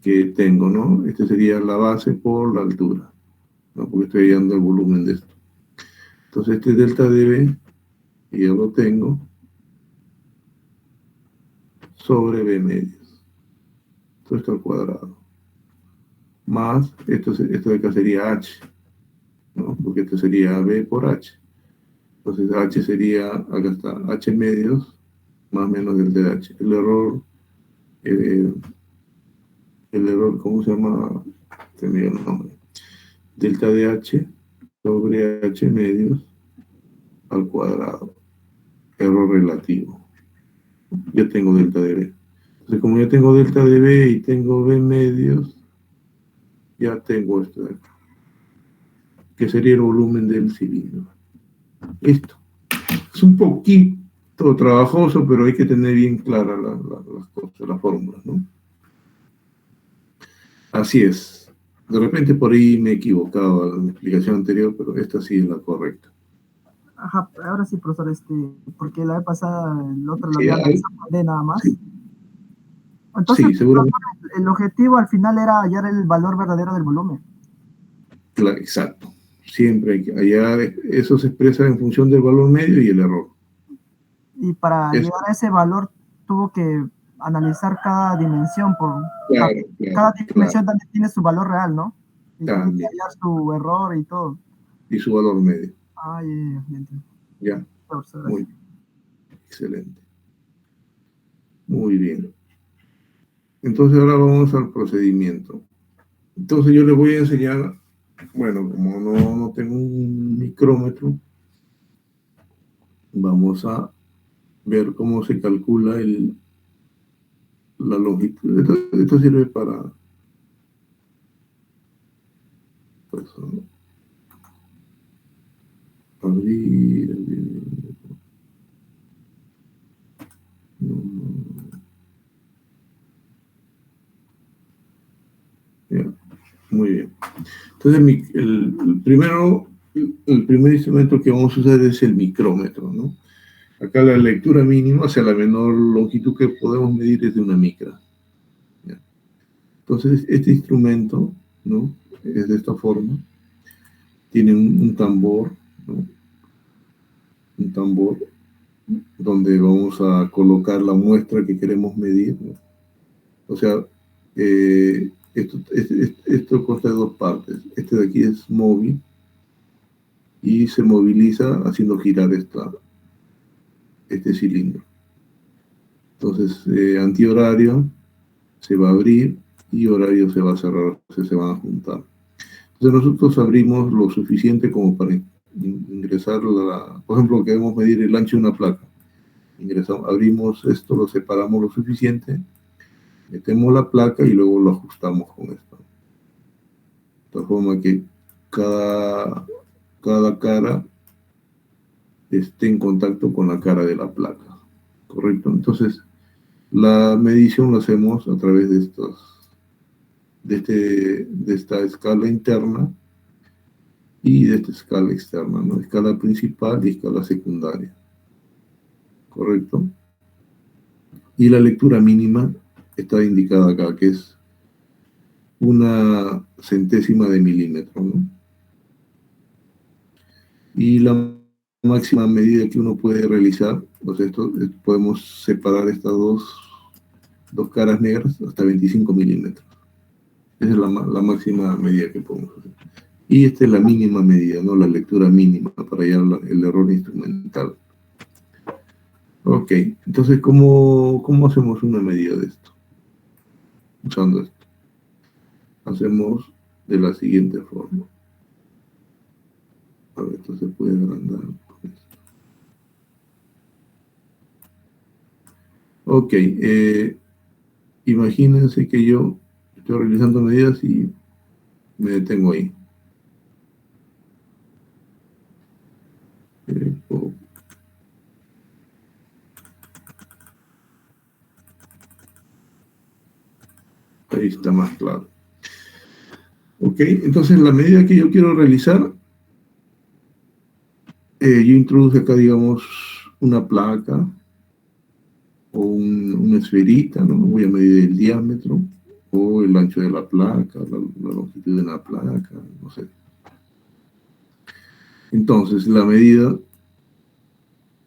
que tengo, ¿no? Este sería la base por la altura, ¿no? Porque estoy hallando el volumen de esto. Entonces este es delta de B, y ya lo tengo, sobre B medios. Todo esto al cuadrado. Más, esto de acá sería H, ¿no? Porque esto sería B por H. Entonces H sería, acá está, H medios, más o menos delta de H. Eh, el error, ¿cómo se llama? Se me dio el nombre. Delta de H sobre H medios al cuadrado. Error relativo. Ya tengo delta de B. Entonces, como ya tengo delta de B y tengo B medios, ya tengo esto de acá, que sería el volumen del cilindro. Listo. Es un poquito trabajoso, pero hay que tener bien claras las cosas, las fórmulas, ¿no? Así es. De repente por ahí me he equivocado en la explicación anterior, pero esta sí es la correcta. Ajá, ahora sí, profesor, porque la vez pasada el otro lo Sí, había analizado con D nada más. sí, Entonces, sí, seguramente. el objetivo al final era hallar el valor verdadero del volumen. Exacto. Siempre hay que hallar, eso se expresa en función del valor medio y el error. Y para Eso, llegar a ese valor tuvo que analizar cada dimensión, claro, cada claro, dimensión también tiene su valor real, ¿no? Y tuvo que también. hallar su error y todo. Y su valor medio. Ah, ya entiendo. Ya, Profesor, muy gracias. bien. Excelente. Muy bien. Entonces ahora vamos al procedimiento. Entonces yo les voy a enseñar, bueno, como no tengo un micrómetro, vamos a ver cómo se calcula la longitud. Esto sirve para, pues, abrir, ya, muy bien. Entonces el primer instrumento que vamos a usar es el micrómetro, ¿no? Acá la lectura mínima, o sea, la menor longitud que podemos medir es de una micra. ¿Ya? Entonces, este instrumento, ¿no? Es de esta forma. Tiene un tambor, ¿no? Un tambor donde vamos a colocar la muestra que queremos medir, ¿no? O sea, esto consta de dos partes. Este de aquí es móvil y se moviliza haciendo girar este cilindro. Entonces, antihorario se va a abrir y horario se va a cerrar, o sea, se van a juntar. Entonces nosotros abrimos lo suficiente como para ingresar, por ejemplo, queremos medir el ancho de una placa. Abrimos esto, lo separamos lo suficiente, metemos la placa y luego lo ajustamos con esto. De tal forma que cada cara esté en contacto con la cara de la placa. ¿Correcto? Entonces, la medición la hacemos a través de esta escala interna y de esta escala externa, ¿no? Escala principal y escala secundaria. ¿Correcto? Y la lectura mínima está indicada acá, que es 1/100ª de milímetro, ¿no? Y la máxima medida que uno puede realizar, pues podemos separar estas dos caras negras hasta 25 milímetros. Esa es la máxima medida que podemos hacer. Y esta es la mínima medida, ¿no? La lectura mínima para hallar el error instrumental. Ok, entonces, ¿cómo hacemos una medida de esto? Usando esto. Hacemos de la siguiente forma. A ver, esto se puede agrandar. Ok, imagínense que yo estoy realizando medidas y me detengo ahí. Ahí está más claro. Ok, entonces la medida que yo quiero realizar yo introduje acá, digamos, una placa o una esferita, ¿no? Voy a medir el diámetro o el ancho de la placa, la longitud de la placa, no sé. Entonces, la medida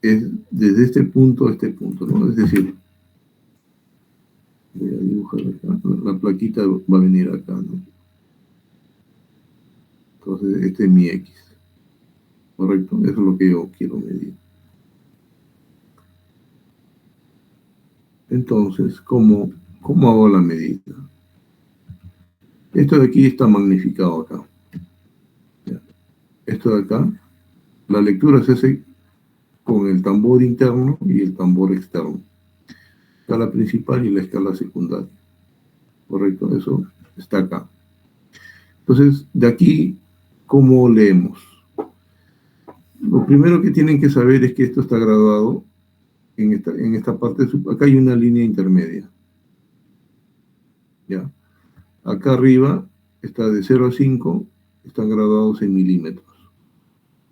es desde este punto a este punto, ¿no? Es decir, voy a dibujar acá, la plaquita va a venir acá, ¿no? Entonces, este es mi X, ¿correcto? Eso es lo que yo quiero medir. Entonces, ¿cómo hago la medida? Esto de aquí está magnificado acá. ¿Ya? Esto de acá, la lectura se hace con el tambor interno y el tambor externo. Escala principal y la escala secundaria. ¿Correcto? Eso está acá. Entonces, de aquí, ¿cómo leemos? Lo primero que tienen que saber es que esto está graduado en esta parte. Acá hay una línea intermedia. ¿Ya? Acá arriba está de 0 a 5, están graduados en milímetros,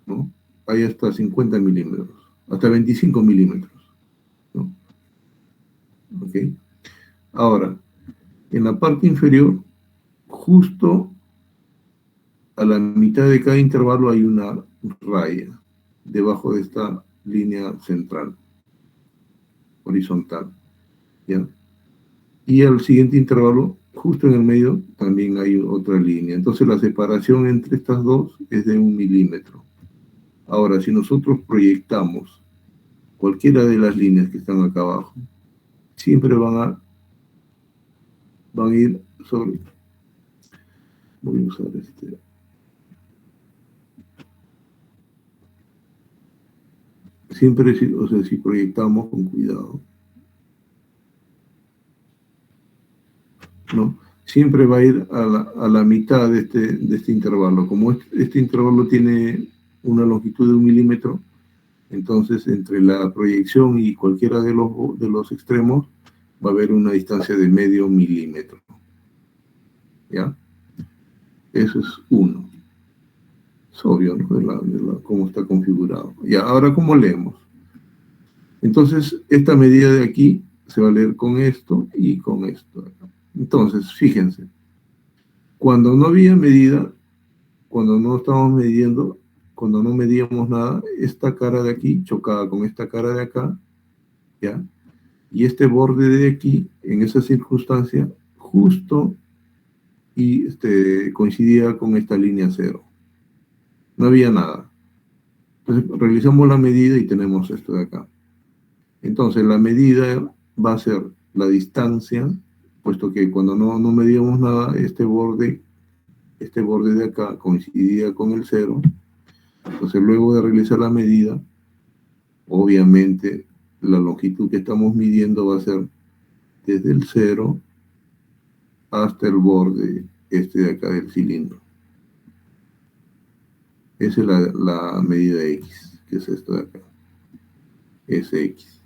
¿no? Hay hasta 50 milímetros, hasta 25 milímetros, ¿no? ¿Ok? Ahora, en la parte inferior, justo a la mitad de cada intervalo hay una raya debajo de esta línea central, horizontal, ¿ya? Y al siguiente intervalo, justo en el medio, también hay otra línea. Entonces la separación entre estas dos es de 1 milímetro. Ahora, si nosotros proyectamos cualquiera de las líneas que están acá abajo, siempre van a ir sobre... Voy a usar este... Siempre, o sea, si proyectamos con cuidado, ¿no? Siempre va a ir a la mitad de este intervalo. Como este intervalo tiene una longitud de 1 milímetro, entonces entre la proyección y cualquiera de los extremos va a haber una distancia de medio milímetro. ¿Ya? Eso es 1. Es obvio, ¿no? Cómo está configurado. Y ahora, ¿cómo leemos? Entonces, esta medida de aquí se va a leer con esto y con esto. Entonces, fíjense, cuando no había medida, cuando no estábamos midiendo, cuando no medíamos nada, esta cara de aquí chocaba con esta cara de acá, ¿ya? Y este borde de aquí, en esa circunstancia, justo y coincidía con esta línea 0. No había nada. Entonces, realizamos la medida y tenemos esto de acá. Entonces, la medida va a ser la distancia, puesto que cuando no medíamos nada, este borde de acá coincidía con el 0. Entonces, luego de realizar la medida, obviamente, la longitud que estamos midiendo va a ser desde el 0 hasta el borde de acá del cilindro. Esa es la medida X, que es esto de acá. Es X.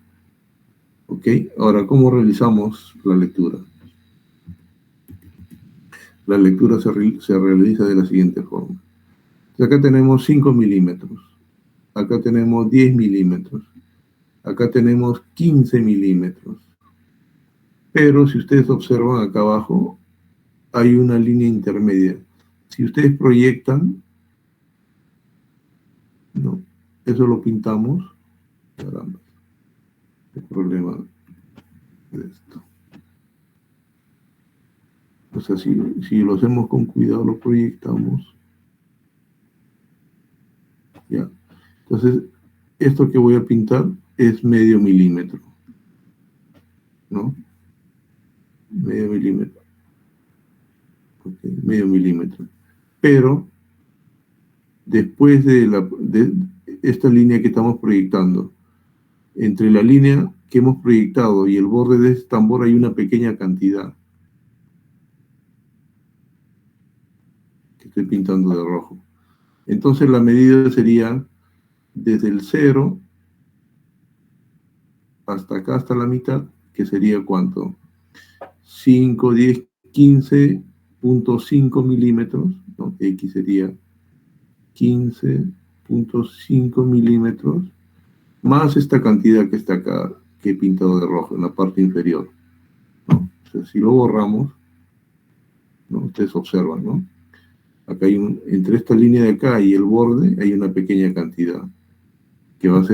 ¿Ok? Ahora, ¿cómo realizamos la lectura? La lectura se realiza de la siguiente forma. Acá tenemos 5 milímetros. Acá tenemos 10 milímetros. Acá tenemos 15 milímetros. Pero si ustedes observan acá abajo, hay una línea intermedia. Si ustedes proyectan, no, eso lo pintamos. Caramba, el problema de esto. O sea, si lo hacemos con cuidado, lo proyectamos. Ya. Entonces, esto que voy a pintar es medio milímetro, ¿no? Medio milímetro. Okay, medio milímetro. Pero, después de esta línea que estamos proyectando, entre la línea que hemos proyectado y el borde de este tambor hay una pequeña cantidad que estoy pintando de rojo. Entonces la medida sería desde el 0 hasta acá, hasta la mitad, que sería ¿cuánto? 5, 10, 15.5 milímetros, ¿no? X sería 15.5 15.5 milímetros, más esta cantidad que está acá, que he pintado de rojo en la parte inferior, ¿no? O sea, si lo borramos, ¿no? Ustedes observan, ¿no? Acá hay entre esta línea de acá y el borde hay una pequeña cantidad que va a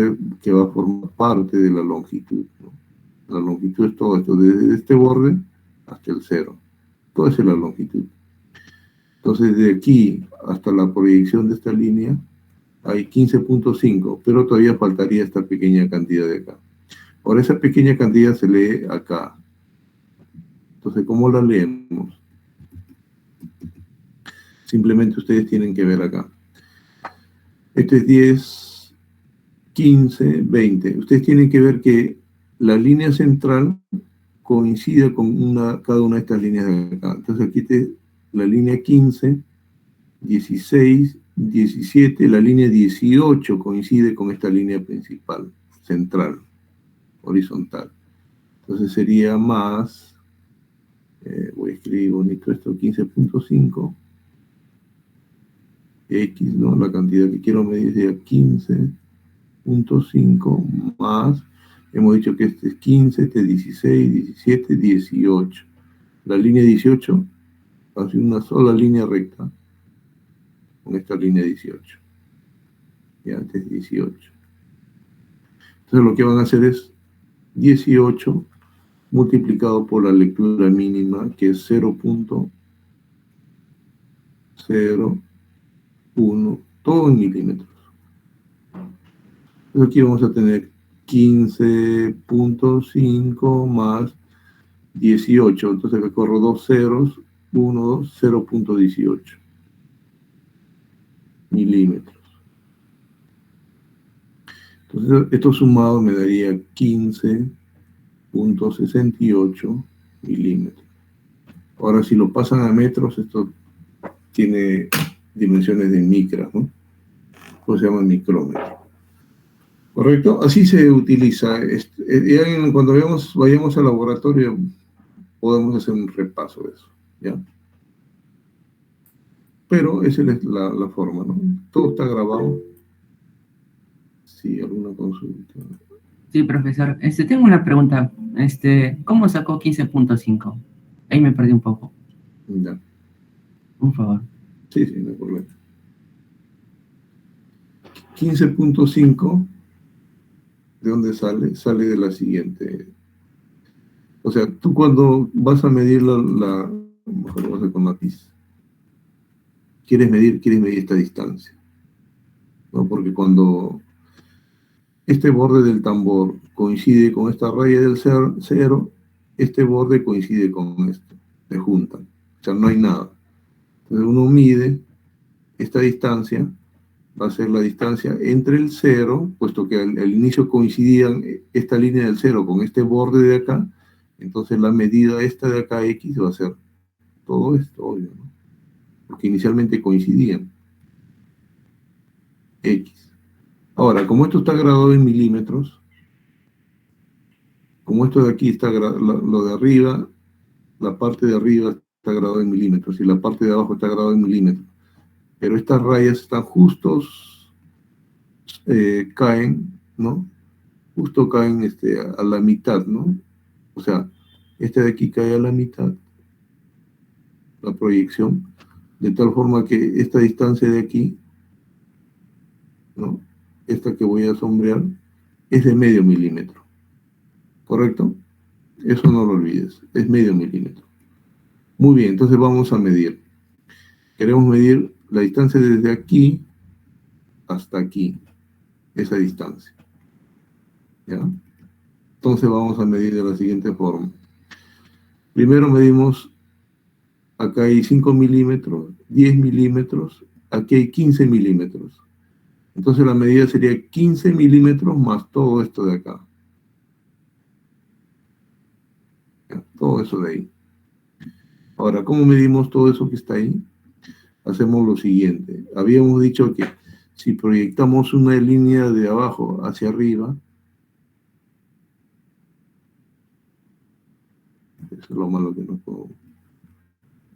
formar parte de la longitud, ¿no? La longitud es todo esto, desde este borde hasta el cero. Todo es la longitud. Entonces, de aquí hasta la proyección de esta línea hay 15.5, pero todavía faltaría esta pequeña cantidad de acá. Ahora, esa pequeña cantidad se lee acá. Entonces, ¿cómo la leemos? Simplemente ustedes tienen que ver acá. Este es 10, 15, 20. Ustedes tienen que ver que la línea central coincide con cada una de estas líneas de acá. Entonces, aquí la línea 15, 16, 17, la línea 18 coincide con esta línea principal, central, horizontal. Entonces sería más, voy a escribir bonito esto, 15.5, X, ¿no? La cantidad que quiero medir sería 15.5 más, hemos dicho que este es 15, este es 16, 17, 18. La línea 18 hace una sola línea recta con esta línea 18. Ya, este es 18. Entonces lo que van a hacer es 18 multiplicado por la lectura mínima, que es 0.01, todo en milímetros. Entonces aquí vamos a tener 15.5 más 18. Entonces acá corro dos ceros, 1, 2, 0.18 milímetros. Entonces esto sumado me daría 15.68 milímetros. Ahora, si lo pasan a metros, esto tiene dimensiones de micras, ¿no? Pues se llama micrómetro. ¿Correcto? Así se utiliza. Cuando vayamos al laboratorio, podemos hacer un repaso de eso, ¿ya? Pero esa es la forma, ¿no? Todo está grabado. Sí, alguna consulta. Sí, profesor. Tengo una pregunta. ¿Cómo sacó 15.5? Ahí me perdí un poco. Ya. Un favor. Sí, no hay problema. 15.5, ¿de dónde sale? Sale de la siguiente. O sea, tú cuando vas a medir mejor lo vas a hacer con lápiz. Quieres medir esta distancia, ¿no? Porque cuando este borde del tambor coincide con esta raya del cero, este borde coincide con esto, se juntan. O sea, no hay nada. Entonces uno mide esta distancia, va a ser la distancia entre el cero, puesto que al inicio coincidían esta línea del cero con este borde de acá, entonces la medida esta de acá, X, va a ser todo esto, obvio, ¿no? Porque inicialmente coincidían. X. Ahora, como esto está graduado en milímetros, como esto de aquí está, lo de arriba, la parte de arriba está graduada en milímetros y la parte de abajo está graduada en milímetros, pero estas rayas están justos, caen, ¿no? Justo caen a la mitad, ¿no? O sea, este de aquí cae a la mitad, la proyección, de tal forma que esta distancia de aquí, ¿no? Esta que voy a sombrear, es de medio milímetro, ¿correcto? Eso no lo olvides, es medio milímetro. Muy bien, entonces vamos a medir. Queremos medir la distancia desde aquí hasta aquí, esa distancia, ¿ya? Entonces vamos a medir de la siguiente forma. Primero medimos, acá hay 5 milímetros, 10 milímetros, aquí hay 15 milímetros. Entonces la medida sería 15 milímetros más todo esto de acá. ¿Ya? Todo eso de ahí. Ahora, ¿cómo medimos todo eso que está ahí? Hacemos lo siguiente. Habíamos dicho que si proyectamos una línea de abajo hacia arriba, eso es lo malo que no puedo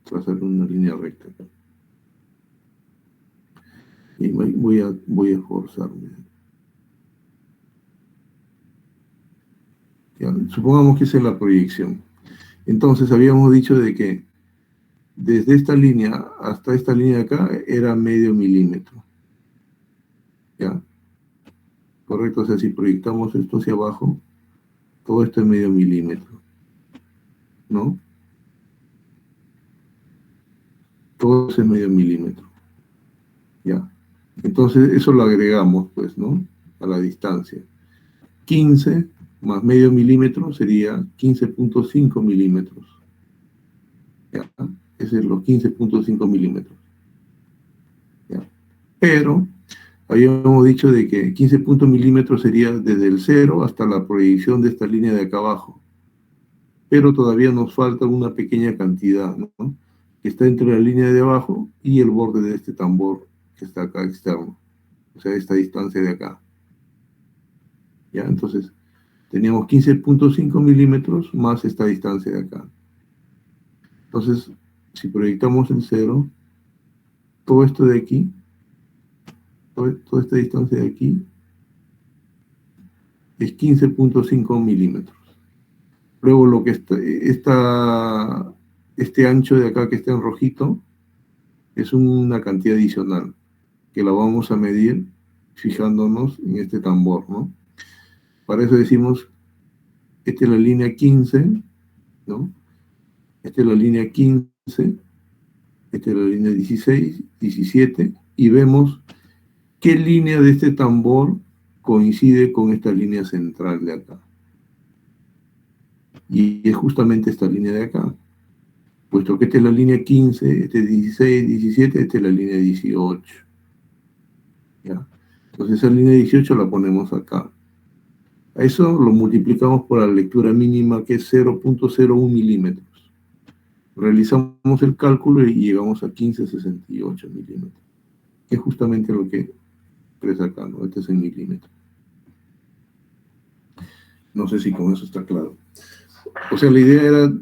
trazar una línea recta acá. Y voy a esforzarme. Ya, supongamos que esa es la proyección. Entonces habíamos dicho de que desde esta línea hasta esta línea de acá era medio milímetro. ¿Ya? Correcto, o sea, si proyectamos esto hacia abajo, todo esto es medio milímetro, ¿no? Todo eso es medio milímetro. ¿Ya? Entonces eso lo agregamos, pues, ¿no? A la distancia. 15 más medio milímetro sería 15.5 milímetros. ¿Ya? Ese es los 15.5 milímetros. ¿Ya? Pero habíamos dicho de que 15 milímetros sería desde el 0 hasta la proyección de esta línea de acá abajo. Pero todavía nos falta una pequeña cantidad, ¿no? Que está entre la línea de abajo y el borde de este tambor que está acá externo. O sea, esta distancia de acá. ¿Ya? Entonces, teníamos 15.5 milímetros más esta distancia de acá. Entonces, si proyectamos el 0, todo esto de aquí, toda esta distancia de aquí, es 15.5 milímetros. Luego lo que este ancho de acá que está en rojito, es una cantidad adicional, que la vamos a medir fijándonos en este tambor, ¿no? Para eso decimos, esta es la línea 15, ¿no? Esta es la línea 15, esta es la línea 16, 17, y vemos qué línea de este tambor coincide con esta línea central de acá. Y es justamente esta línea de acá. Puesto que esta es la línea 15, este es 16, 17, esta es la línea 18. ¿Ya? Entonces esa línea 18 la ponemos acá. A eso lo multiplicamos por la lectura mínima, que es 0.01 milímetros. Realizamos el cálculo y llegamos a 1568 milímetros. Que es justamente lo que expresa acá, ¿no? Este es en milímetros. No sé si con eso está claro. O sea, la idea era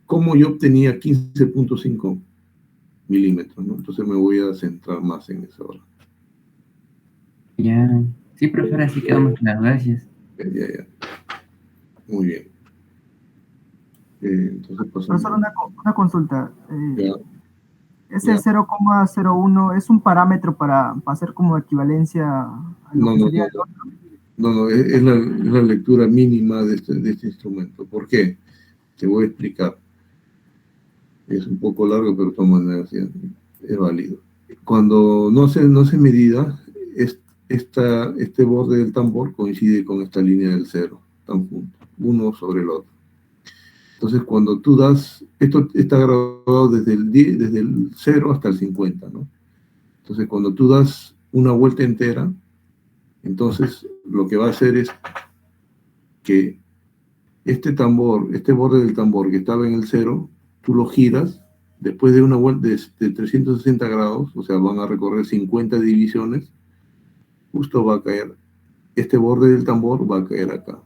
cómo yo obtenía 15.5 milímetros, ¿no? Entonces me voy a centrar más en eso ahora. Ya. Sí, profesor, así quedó más claro. Gracias. Ya. Muy bien. Entonces pasamos. Profesor, una consulta. Ya. Ese Ya. 0,01 es un parámetro para hacer como equivalencia a lo que sería el otro. No, es la lectura mínima de este instrumento. ¿Por qué? Te voy a explicar. Es un poco largo, pero de todas maneras es válido. Cuando no se medida, este borde del tambor coincide con esta línea del 0, están juntos, uno sobre el otro. Entonces, cuando tú das, esto está grabado desde el 0 hasta el 50, ¿no? Entonces, cuando tú das una vuelta entera, entonces lo que va a hacer es que este borde del tambor que estaba en el 0, tú lo giras, después de una vuelta de 360 grados, o sea, van a recorrer 50 divisiones, justo va a caer, este borde del tambor va a caer acá.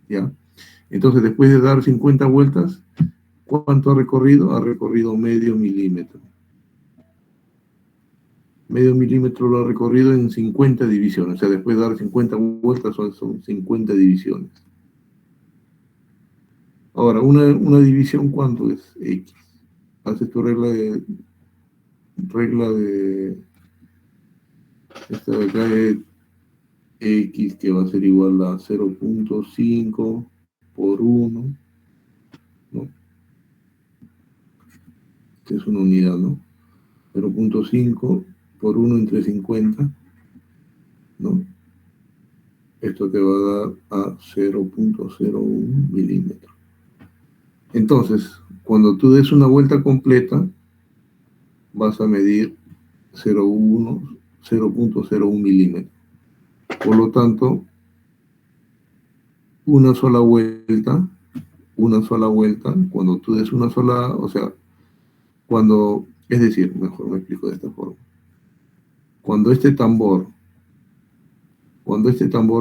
¿Ya? Entonces, después de dar 50 vueltas, ¿cuánto ha recorrido? Ha recorrido medio milímetro. Medio milímetro lo ha recorrido en 50 divisiones. O sea, después de dar 50 vueltas son 50 divisiones. Ahora, una división, ¿cuánto es? X. Haces tu regla de esta de acá es X, que va a ser igual a 0.5 por 1, ¿no? Que es una unidad, ¿no? 0.5 por 1 entre 50, ¿no? Esto te va a dar a 0.01 milímetros. Entonces, cuando tú des una vuelta completa, vas a medir 0.01 milímetros. Por lo tanto, una sola vuelta, cuando tú des una sola, o sea, es decir, mejor me explico de esta forma. Cuando este tambor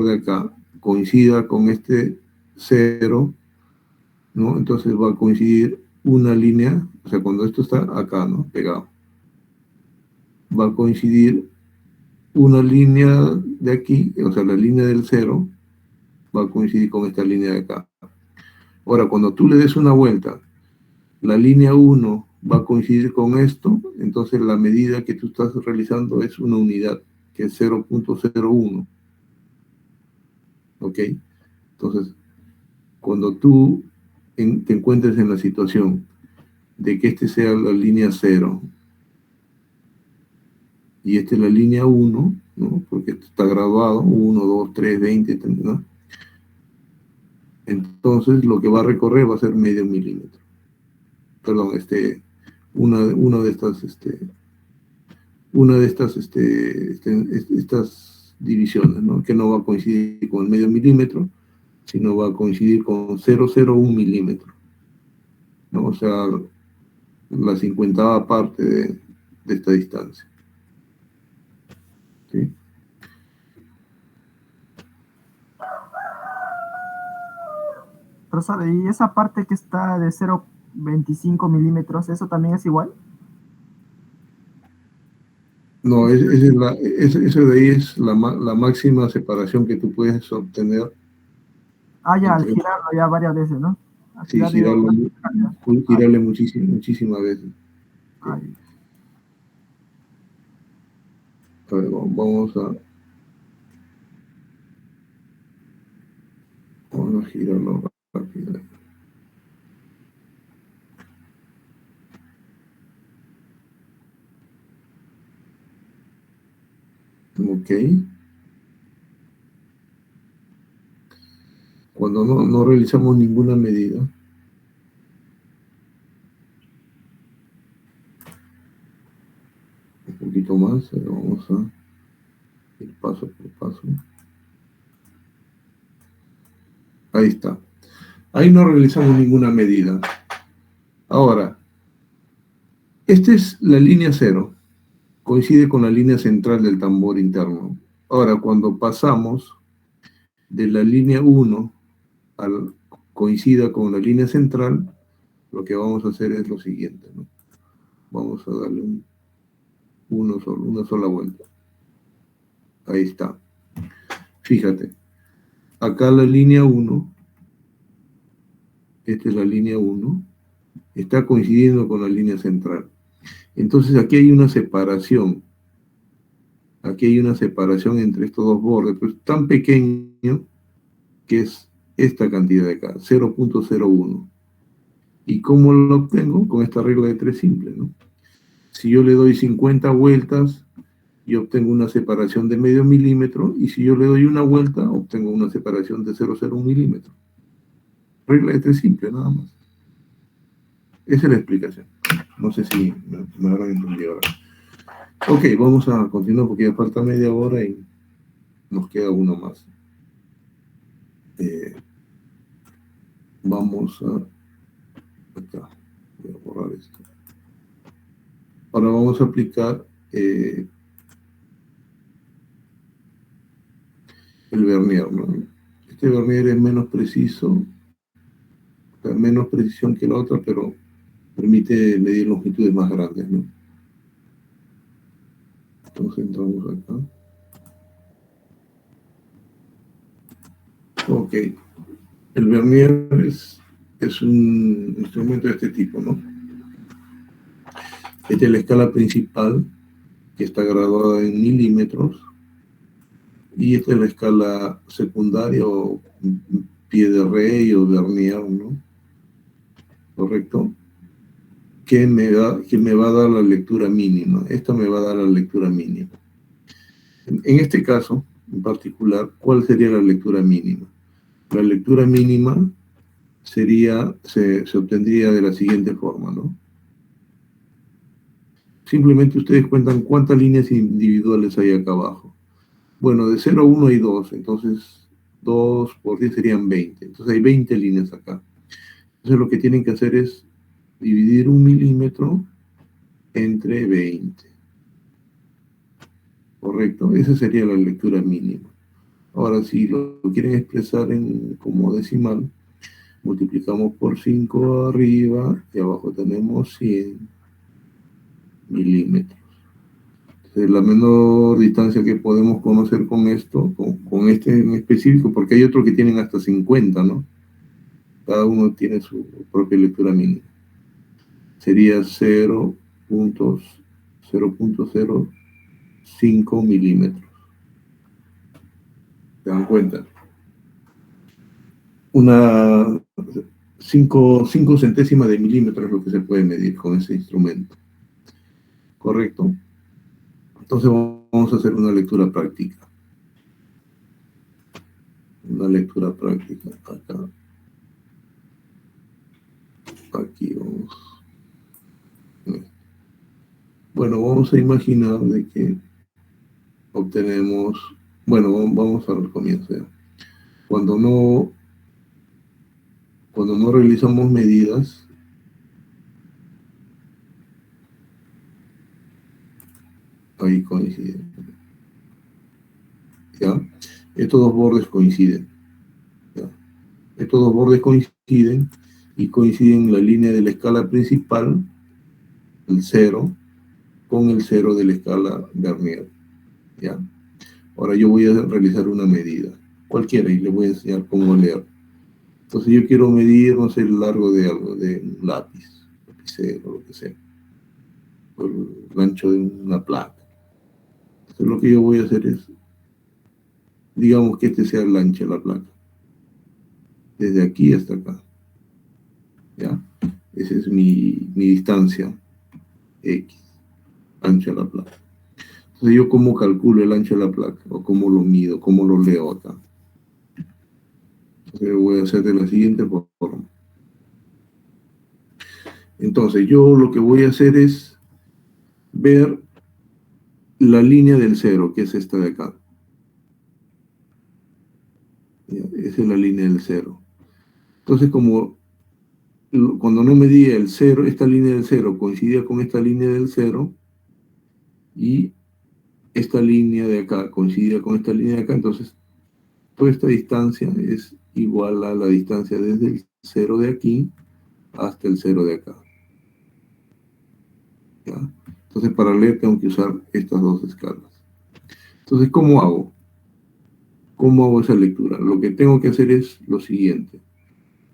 de acá coincida con este 0, ¿no? Entonces va a coincidir una línea, o sea, cuando esto está acá, ¿no? Pegado, va a coincidir una línea de aquí, o sea, la línea del 0, va a coincidir con esta línea de acá. Ahora, cuando tú le des una vuelta, la línea 1 va a coincidir con esto, entonces la medida que tú estás realizando es una unidad, que es 0.01. ¿Ok? Entonces, cuando tú te encuentres en la situación de que este sea la línea 0 y esta es la línea 1, ¿no? Porque esto está grabado, 1, 2, 3, 20, ¿no? Entonces lo que va a recorrer va a ser medio milímetro. Perdón, una de estas, estas divisiones, ¿no? Que no va a coincidir con el medio milímetro, sino va a coincidir con 0,01 milímetro, ¿no? O sea, la 50ª parte de esta distancia. ¿Sí? Profesor, ¿y esa parte que está de 0,25 milímetros, eso también es igual? No, eso de ahí es la máxima separación que tú puedes obtener Ah, ya, al entre, girarlo ya varias veces, ¿no? Al sí, girarle una cantidad. Ah, girarle muchísimas veces. ah, Sí. A ver, vamos a girarlo rápido. Ok. Cuando no realizamos ninguna medida, un poquito más, vamos a ir paso por paso. Ahí está. Ahí no realizamos ninguna medida. Ahora, esta es la línea 0. Coincide con la línea central del tambor interno. Ahora, cuando pasamos de la línea 1 coincida con la línea central, lo que vamos a hacer es lo siguiente, ¿no? Vamos a darle una sola vuelta. Ahí está. Fíjate, acá la línea 1, esta es la línea 1, está coincidiendo con la línea central. Entonces aquí hay una separación. Aquí hay una separación entre estos dos bordes, pero es tan pequeño que es esta cantidad de acá, 0.01. ¿Y cómo lo obtengo? Con esta regla de 3 simple, ¿no? Si yo le doy 50 vueltas, yo obtengo una separación de medio milímetro, y si yo le doy una vuelta, obtengo una separación de 0,01 milímetro. Regla de 3 simple, nada más. Esa es la explicación. No sé si me habrán entendido ahora. Ok, vamos a continuar porque ya falta media hora y nos queda uno más. Vamos a... Acá, voy a borrar esto. Ahora vamos a aplicar el vernier, ¿no? Este vernier es menos preciso, o sea, menos precisión que la otra, pero permite medir longitudes más grandes, ¿no? Entonces entramos acá. Ok. El vernier es un instrumento de este tipo, ¿no? Esta es la escala principal, que está graduada en milímetros, y esta es la escala secundaria o pie de rey o vernier, ¿no? ¿Correcto? Que me va a dar la lectura mínima. Esta me va a dar la lectura mínima. En este caso, en particular, ¿cuál sería la lectura mínima? La lectura mínima se obtendría de la siguiente forma, ¿no? Simplemente ustedes cuentan cuántas líneas individuales hay acá abajo. Bueno, de 0 a 1 hay 2, entonces 2 por 10 serían 20. Entonces hay 20 líneas acá. Entonces lo que tienen que hacer es dividir 1 milímetro entre 20. ¿Correcto? Esa sería la lectura mínima. Ahora, si lo quieren expresar como decimal, multiplicamos por 5 arriba y abajo tenemos 100 milímetros. Entonces, la menor distancia que podemos conocer con esto, con este en específico, porque hay otros que tienen hasta 50, ¿no? Cada uno tiene su propia lectura mínima. Sería 0.05 milímetros. ¿Se dan cuenta? Una 5 centésimas de milímetro es lo que se puede medir con ese instrumento. ¿Correcto? Entonces vamos a hacer una lectura práctica. Una lectura práctica acá. Aquí vamos. Bueno, vamos a imaginar de que obtenemos, bueno, vamos al comienzo ya. Cuando no realizamos medidas, ahí coinciden. ¿Ya? Estos dos bordes coinciden. ¿Ya? Estos dos bordes coinciden y coinciden en la línea de la escala principal, el 0, con el 0 de la escala Vernier. ¿Ya? Ahora yo voy a realizar una medida, cualquiera, y le voy a enseñar cómo leer. Entonces yo quiero medir, no sé, el largo de algo, de un lápiz, lapicero, lo que sea, o el ancho de una placa. Entonces lo que yo voy a hacer es, digamos que este sea el ancho de la placa, desde aquí hasta acá. ¿Ya? Esa es mi distancia X, ancho de la placa. Entonces yo cómo calculo el ancho de la placa, o cómo lo mido, cómo lo leo acá. Entonces voy a hacer de la siguiente forma. Entonces yo lo que voy a hacer es ver la línea del 0, que es esta de acá. ¿Ya? Esa es la línea del 0. Entonces como cuando no medía el 0, esta línea del 0 coincidía con esta línea del 0, y esta línea de acá coincidía con esta línea de acá, entonces toda esta distancia es igual a la distancia desde el 0 de aquí hasta el 0 de acá. ¿Ya? Entonces para leer tengo que usar estas dos escalas. Entonces, ¿cómo hago? ¿Cómo hago esa lectura? Lo que tengo que hacer es lo siguiente.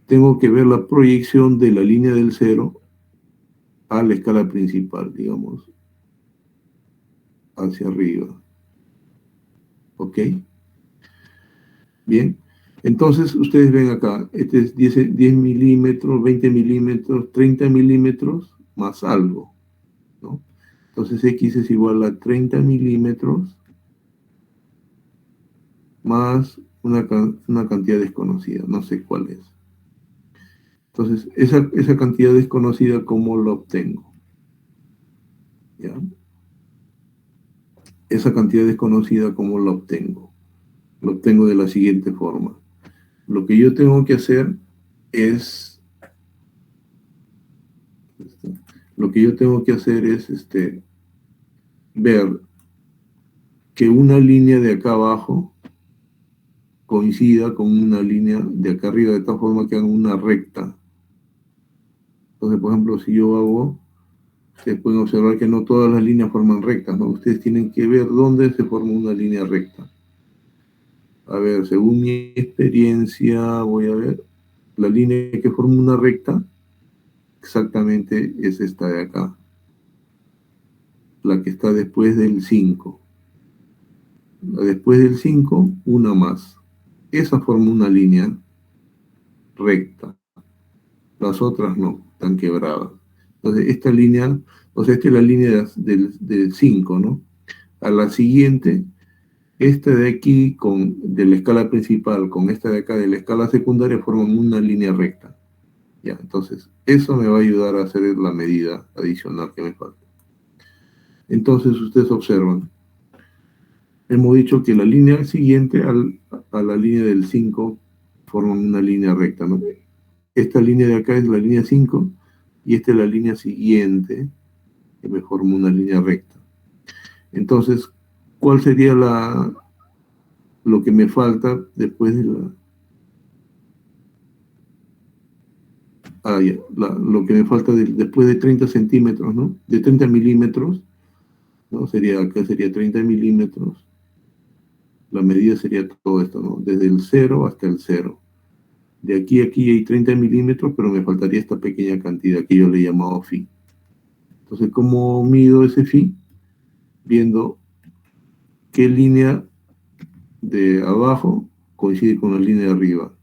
Tengo que ver la proyección de la línea del 0 a la escala principal, digamos, hacia arriba. ¿Ok? Bien. Entonces, ustedes ven acá, este es 10 milímetros, 20 milímetros, 30 milímetros, más algo, ¿no? Entonces, X es igual a 30 milímetros más una cantidad desconocida, no sé cuál es. Entonces, esa cantidad desconocida, ¿cómo la obtengo? ¿Ya? Esa cantidad desconocida, ¿cómo la obtengo? Lo obtengo de la siguiente forma. Lo que yo tengo que hacer es, ver que una línea de acá abajo coincida con una línea de acá arriba, de tal forma que hagan una recta. Entonces, por ejemplo, si yo hago, ustedes pueden observar que no todas las líneas forman rectas, ¿no? Ustedes tienen que ver dónde se forma una línea recta. A ver, según mi experiencia, voy a ver, la línea que forma una recta exactamente es esta de acá, la que está después del 5. Después del 5, una más. Esa forma una línea recta. Las otras no, están quebradas. Entonces, esta línea, o sea, esta es la línea del 5, ¿no? A la siguiente, esta de aquí, de la escala principal, con esta de acá de la escala secundaria, forman una línea recta. Ya, entonces, eso me va a ayudar a hacer la medida adicional que me falta. Entonces, ustedes observan, hemos dicho que la línea siguiente a la línea del 5 forman una línea recta, ¿no? Esta línea de acá es la línea 5 y esta es la línea siguiente que me forma una línea recta. Entonces, ¿cuál sería lo que me falta después de ya, lo que me falta después de 30 centímetros, ¿no? De 30 milímetros, ¿no? Acá sería 30 milímetros. La medida sería todo esto, ¿no? Desde el 0 hasta el 0. De aquí a aquí hay 30 milímetros, pero me faltaría esta pequeña cantidad que yo le he llamado phi. Entonces, ¿cómo mido ese phi? Viendo qué línea de abajo coincide con la línea de arriba.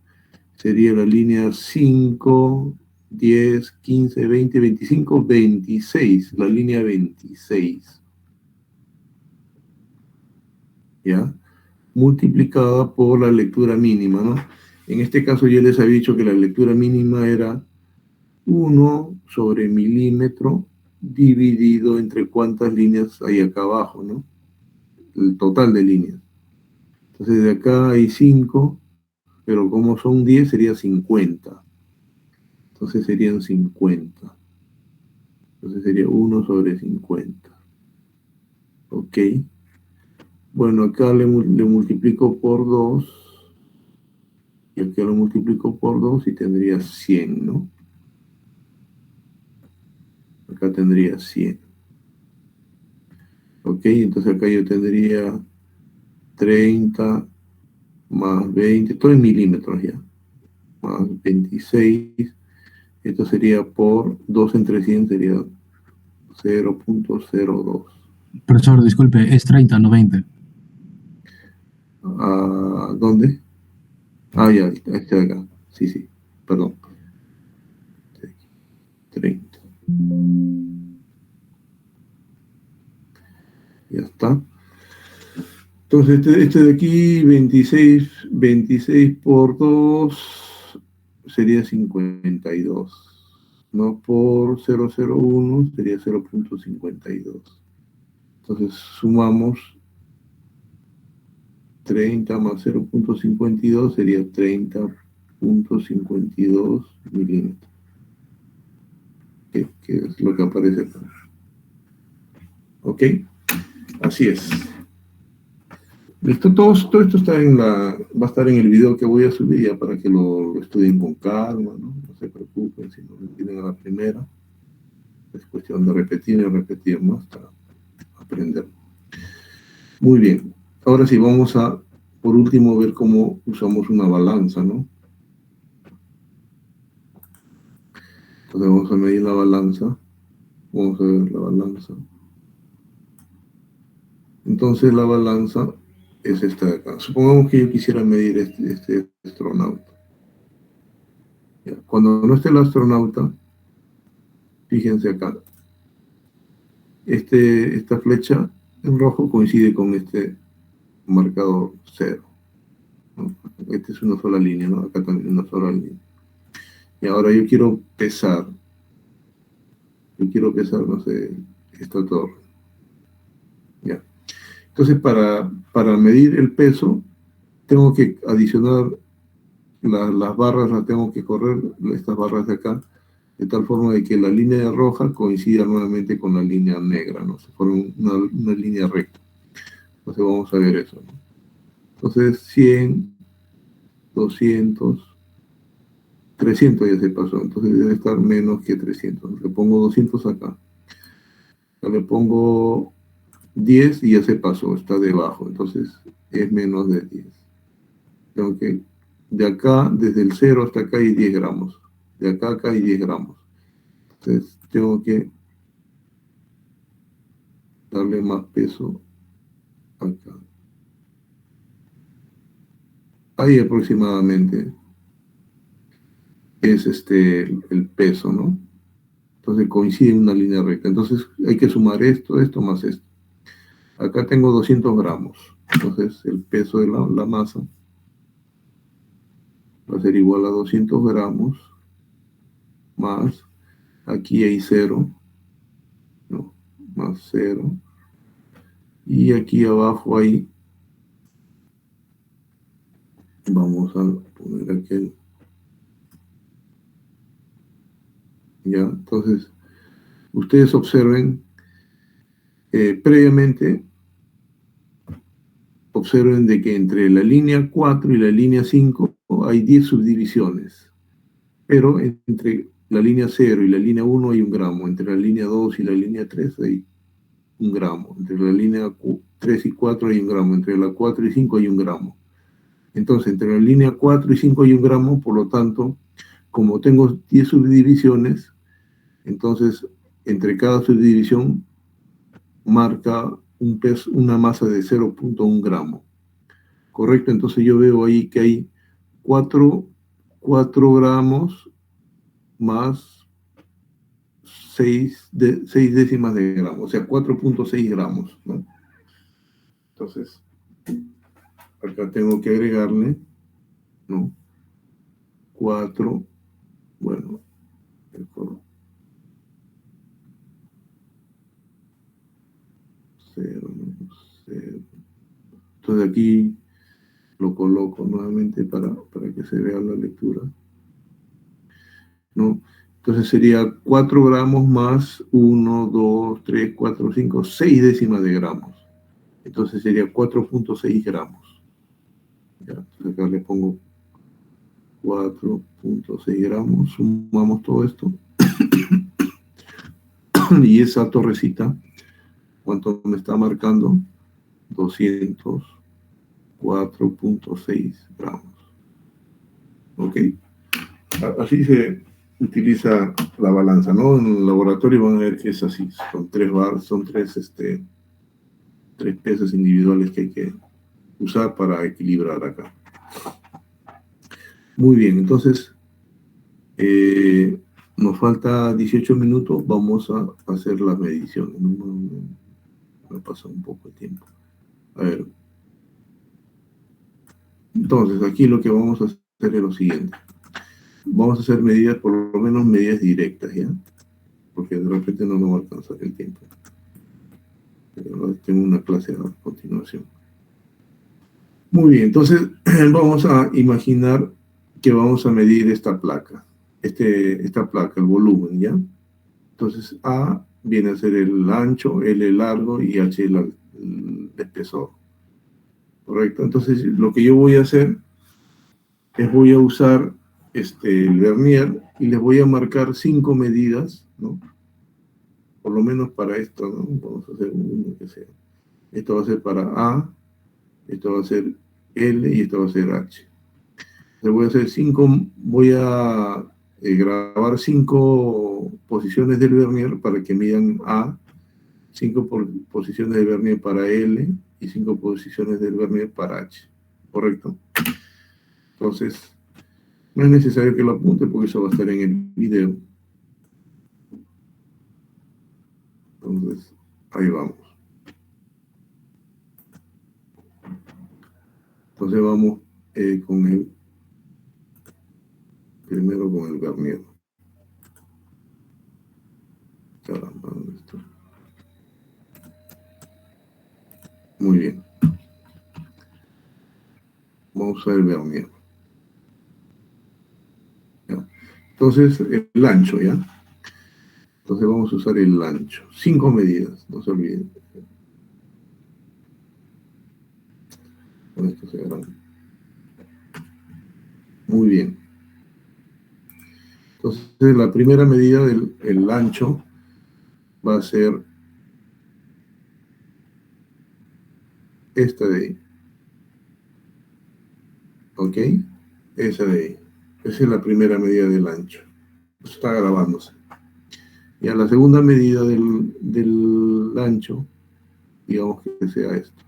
Sería la línea 5, 10, 15, 20, 25, 26. La línea 26. ¿Ya? Multiplicada por la lectura mínima, ¿no? En este caso yo les había dicho que la lectura mínima era 1 sobre milímetro dividido entre cuántas líneas hay acá abajo, ¿no? El total de líneas. Entonces de acá hay 5, pero como son 10 sería 50. Entonces serían 50. Entonces sería 1 sobre 50. Ok. Bueno, acá le multiplico por 2. Y acá lo multiplico por 2 y tendría 100, ¿no? Acá tendría 100. Ok, entonces acá yo tendría 30 más 20, todo en milímetros ya. Más 26. Esto sería por 2 entre 100 sería 0.02. Profesor, disculpe, es 30, no 20. ¿Dónde? Ya, está acá. Sí, sí, perdón. 30. Ya está. Entonces, este de aquí, 26 por 2 sería 52. ¿No? Por 0,01 sería 0.52. Entonces, sumamos 30 más 0.52 sería 30.52 milímetros. Que es lo que aparece acá. ¿Ok? Así es. Listo, todo esto está va a estar en el video que voy a subir ya para que lo estudien con calma, ¿no? No se preocupen si no lo entienden a la primera. Es cuestión de repetir y repetir, ¿no? Hasta aprender. Muy bien. Ahora sí, vamos a, por último, ver cómo usamos una balanza, ¿no? Entonces vamos a medir la balanza. Vamos a ver la balanza. Entonces la balanza es esta de acá. Supongamos que yo quisiera medir este astronauta. Ya. Cuando no esté el astronauta, fíjense acá. Esta flecha en rojo coincide con este marcador 0, ¿no? Esta es una sola línea, ¿no? Acá también una sola línea. Y ahora yo quiero pesar. Yo quiero pesar, no sé, esta torre. Ya. Entonces, para medir el peso, tengo que adicionar las barras, las tengo que correr, estas barras de acá, de tal forma de que la línea roja coincida nuevamente con la línea negra, ¿no? Se forma una línea recta. Entonces vamos a ver eso, ¿no? Entonces 100, 200, 300 ya se pasó, entonces debe estar menos que 300. Le pongo 200 acá. Ya le pongo 10 y ya se pasó, está debajo, entonces es menos de 10. Tengo que, de acá, desde el 0 hasta acá hay 10 gramos. De acá a acá hay 10 gramos. Entonces tengo que darle más peso acá. Ahí aproximadamente es el peso, ¿no? Entonces coincide en una línea recta. Entonces hay que sumar esto más esto. Acá tengo 200 gramos. Entonces el peso de la masa va a ser igual a 200 gramos más, aquí hay 0, ¿no? Más 0. Y aquí abajo hay, vamos a poner aquel. Ya, entonces, ustedes observen, previamente, observen de que entre la línea 4 y la línea 5 hay 10 subdivisiones, pero entre la línea 0 y la línea 1 hay 1 gramo, entre la línea 2 y la línea 3 hay 1 gramo, entre la línea 3 y 4 hay 1 gramo, entre la 4 y 5 hay 1 gramo. Entonces, entre la línea 4 y 5 hay 1 gramo, por lo tanto, como tengo 10 subdivisiones, entonces, entre cada subdivisión marca una masa de 0,1 gramo. ¿Correcto? Entonces yo veo ahí que hay 4 gramos más 6 décimas de gramo, o sea, 4,6 gramos, ¿no? Entonces, acá tengo que agregarle, ¿no? 4, bueno, 0, 0. Entonces aquí lo coloco nuevamente para que se vea la lectura, ¿no? Entonces sería 4 gramos más 1, 2, 3, 4, 5, 6 décimas de gramos. Entonces sería 4,6 gramos. ¿Ya? Entonces acá le pongo 4,6 gramos, sumamos todo esto. Y esa torrecita, ¿cuánto me está marcando? 204,6 gramos. ¿Ok? Así se utiliza la balanza, ¿no? En el laboratorio van a ver que es así. Son tres pesas individuales que hay que usar para equilibrar acá. Muy bien, entonces nos falta 18 minutos. Vamos a hacer las mediciones. Me pasa un poco de tiempo. A ver. Entonces, aquí lo que vamos a hacer es lo siguiente. Vamos a hacer medidas, por lo menos medidas directas, ¿ya? Porque de repente no nos va a alcanzar el tiempo. Pero tengo una clase a continuación. Muy bien, entonces vamos a imaginar que vamos a medir esta placa. Esta placa, el volumen, ¿ya? Entonces A viene a ser el ancho, L el largo y H el espesor. ¿Correcto? Entonces lo que yo voy a hacer es voy a usar el vernier y les voy a marcar 5 medidas, ¿no? Por lo menos para esto, ¿no? Vamos a hacer uno que sea. Esto va a ser para A, esto va a ser L y esto va a ser H. Le voy a hacer 5, voy a grabar 5 posiciones del vernier para que midan A, 5 posiciones del vernier para L y 5 posiciones del vernier para H. ¿Correcto? Entonces, no es necesario que lo apunte porque eso va a estar en el video. Entonces, ahí vamos. Entonces vamos primero con el vernier. Caramba, ¿dónde está? Muy bien. Vamos a usar el vernier. ¿Ya? Entonces, el ancho, ¿ya? Entonces vamos a usar el ancho. 5 medidas, no se olviden. Con esto se agarran. Muy bien. Entonces, la primera medida del ancho va a ser esta de ahí. ¿Ok? Esa de ahí. Esa es la primera medida del ancho. Eso está grabándose. Y a la segunda medida del ancho, digamos que sea esto.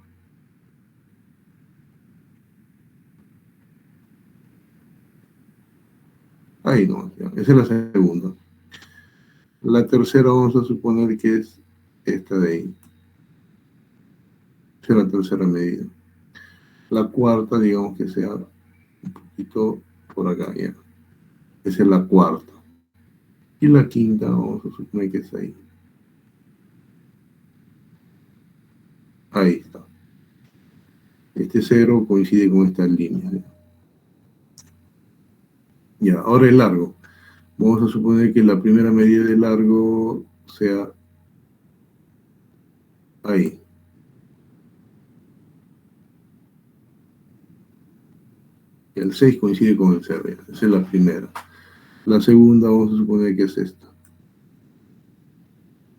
Ahí no, ya. Esa es la segunda. La tercera vamos a suponer que es esta de ahí. Esa es la tercera medida. La cuarta, digamos que sea un poquito por acá, ya. Esa es la cuarta. Y la quinta vamos a suponer que es ahí. Ahí está. Este cero coincide con estas líneas. Ya, ahora el largo. Vamos a suponer que la primera medida de largo sea ahí. El 6 coincide con el 0. Esa es la primera. La segunda vamos a suponer que es esta.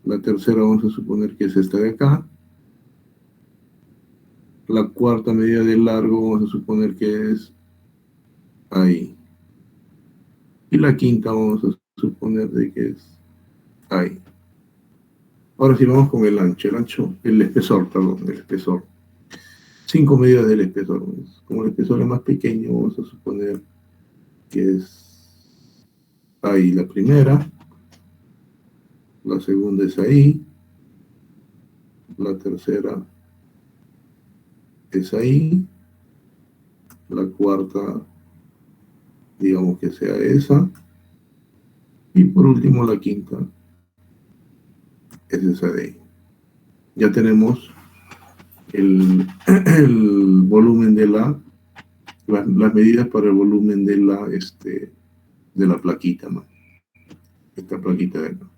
La tercera vamos a suponer que es esta de acá. La cuarta medida de largo vamos a suponer que es ahí. Y la quinta vamos a suponer de que es ahí. Ahora sí vamos con el ancho, el espesor, perdón, el espesor. 5 medidas del espesor. Como el espesor es más pequeño, vamos a suponer que es ahí la primera, la segunda es ahí, la tercera es ahí, la cuarta, digamos que sea esa, y por último la quinta es esa de ahí. Ya tenemos el, el volumen de las medidas para el volumen de la plaquita, ¿no? Esta plaquita de acá.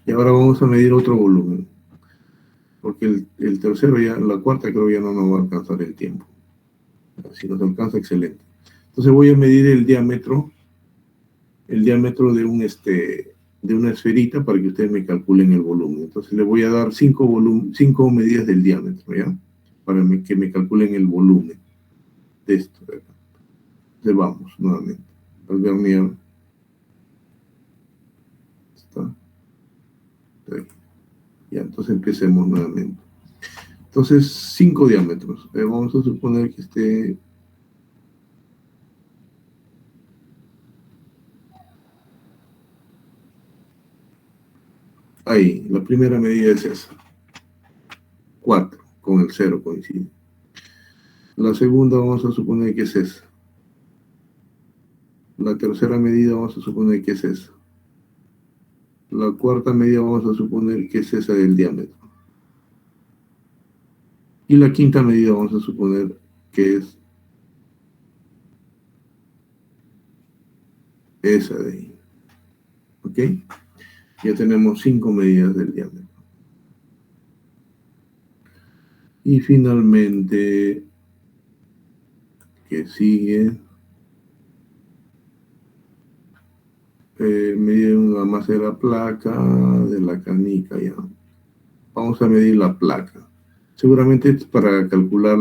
Y ahora vamos a medir otro volumen, porque el tercero ya, la cuarta creo ya no nos va a alcanzar el tiempo. Si nos alcanza, excelente. Entonces voy a medir el diámetro de una esferita para que ustedes me calculen el volumen. Entonces le voy a dar 5 medidas del diámetro, ¿ya? Para que me calculen el volumen de esto de acá. Entonces vamos nuevamente. Al vernier está ahí. Ya, entonces empecemos nuevamente. Entonces, 5 diámetros. Vamos a suponer que esté ahí. La primera medida es esa. 4, con el 0 coincide. La segunda vamos a suponer que es esa. La tercera medida vamos a suponer que es esa. La cuarta medida vamos a suponer que es esa del diámetro. Y la quinta medida vamos a suponer que es esa de ahí. ¿Ok? Ya tenemos 5 medidas del diámetro. Y finalmente, que sigue, medir la masa de la placa, de la canica, ya. Vamos a medir la placa. Seguramente es para calcular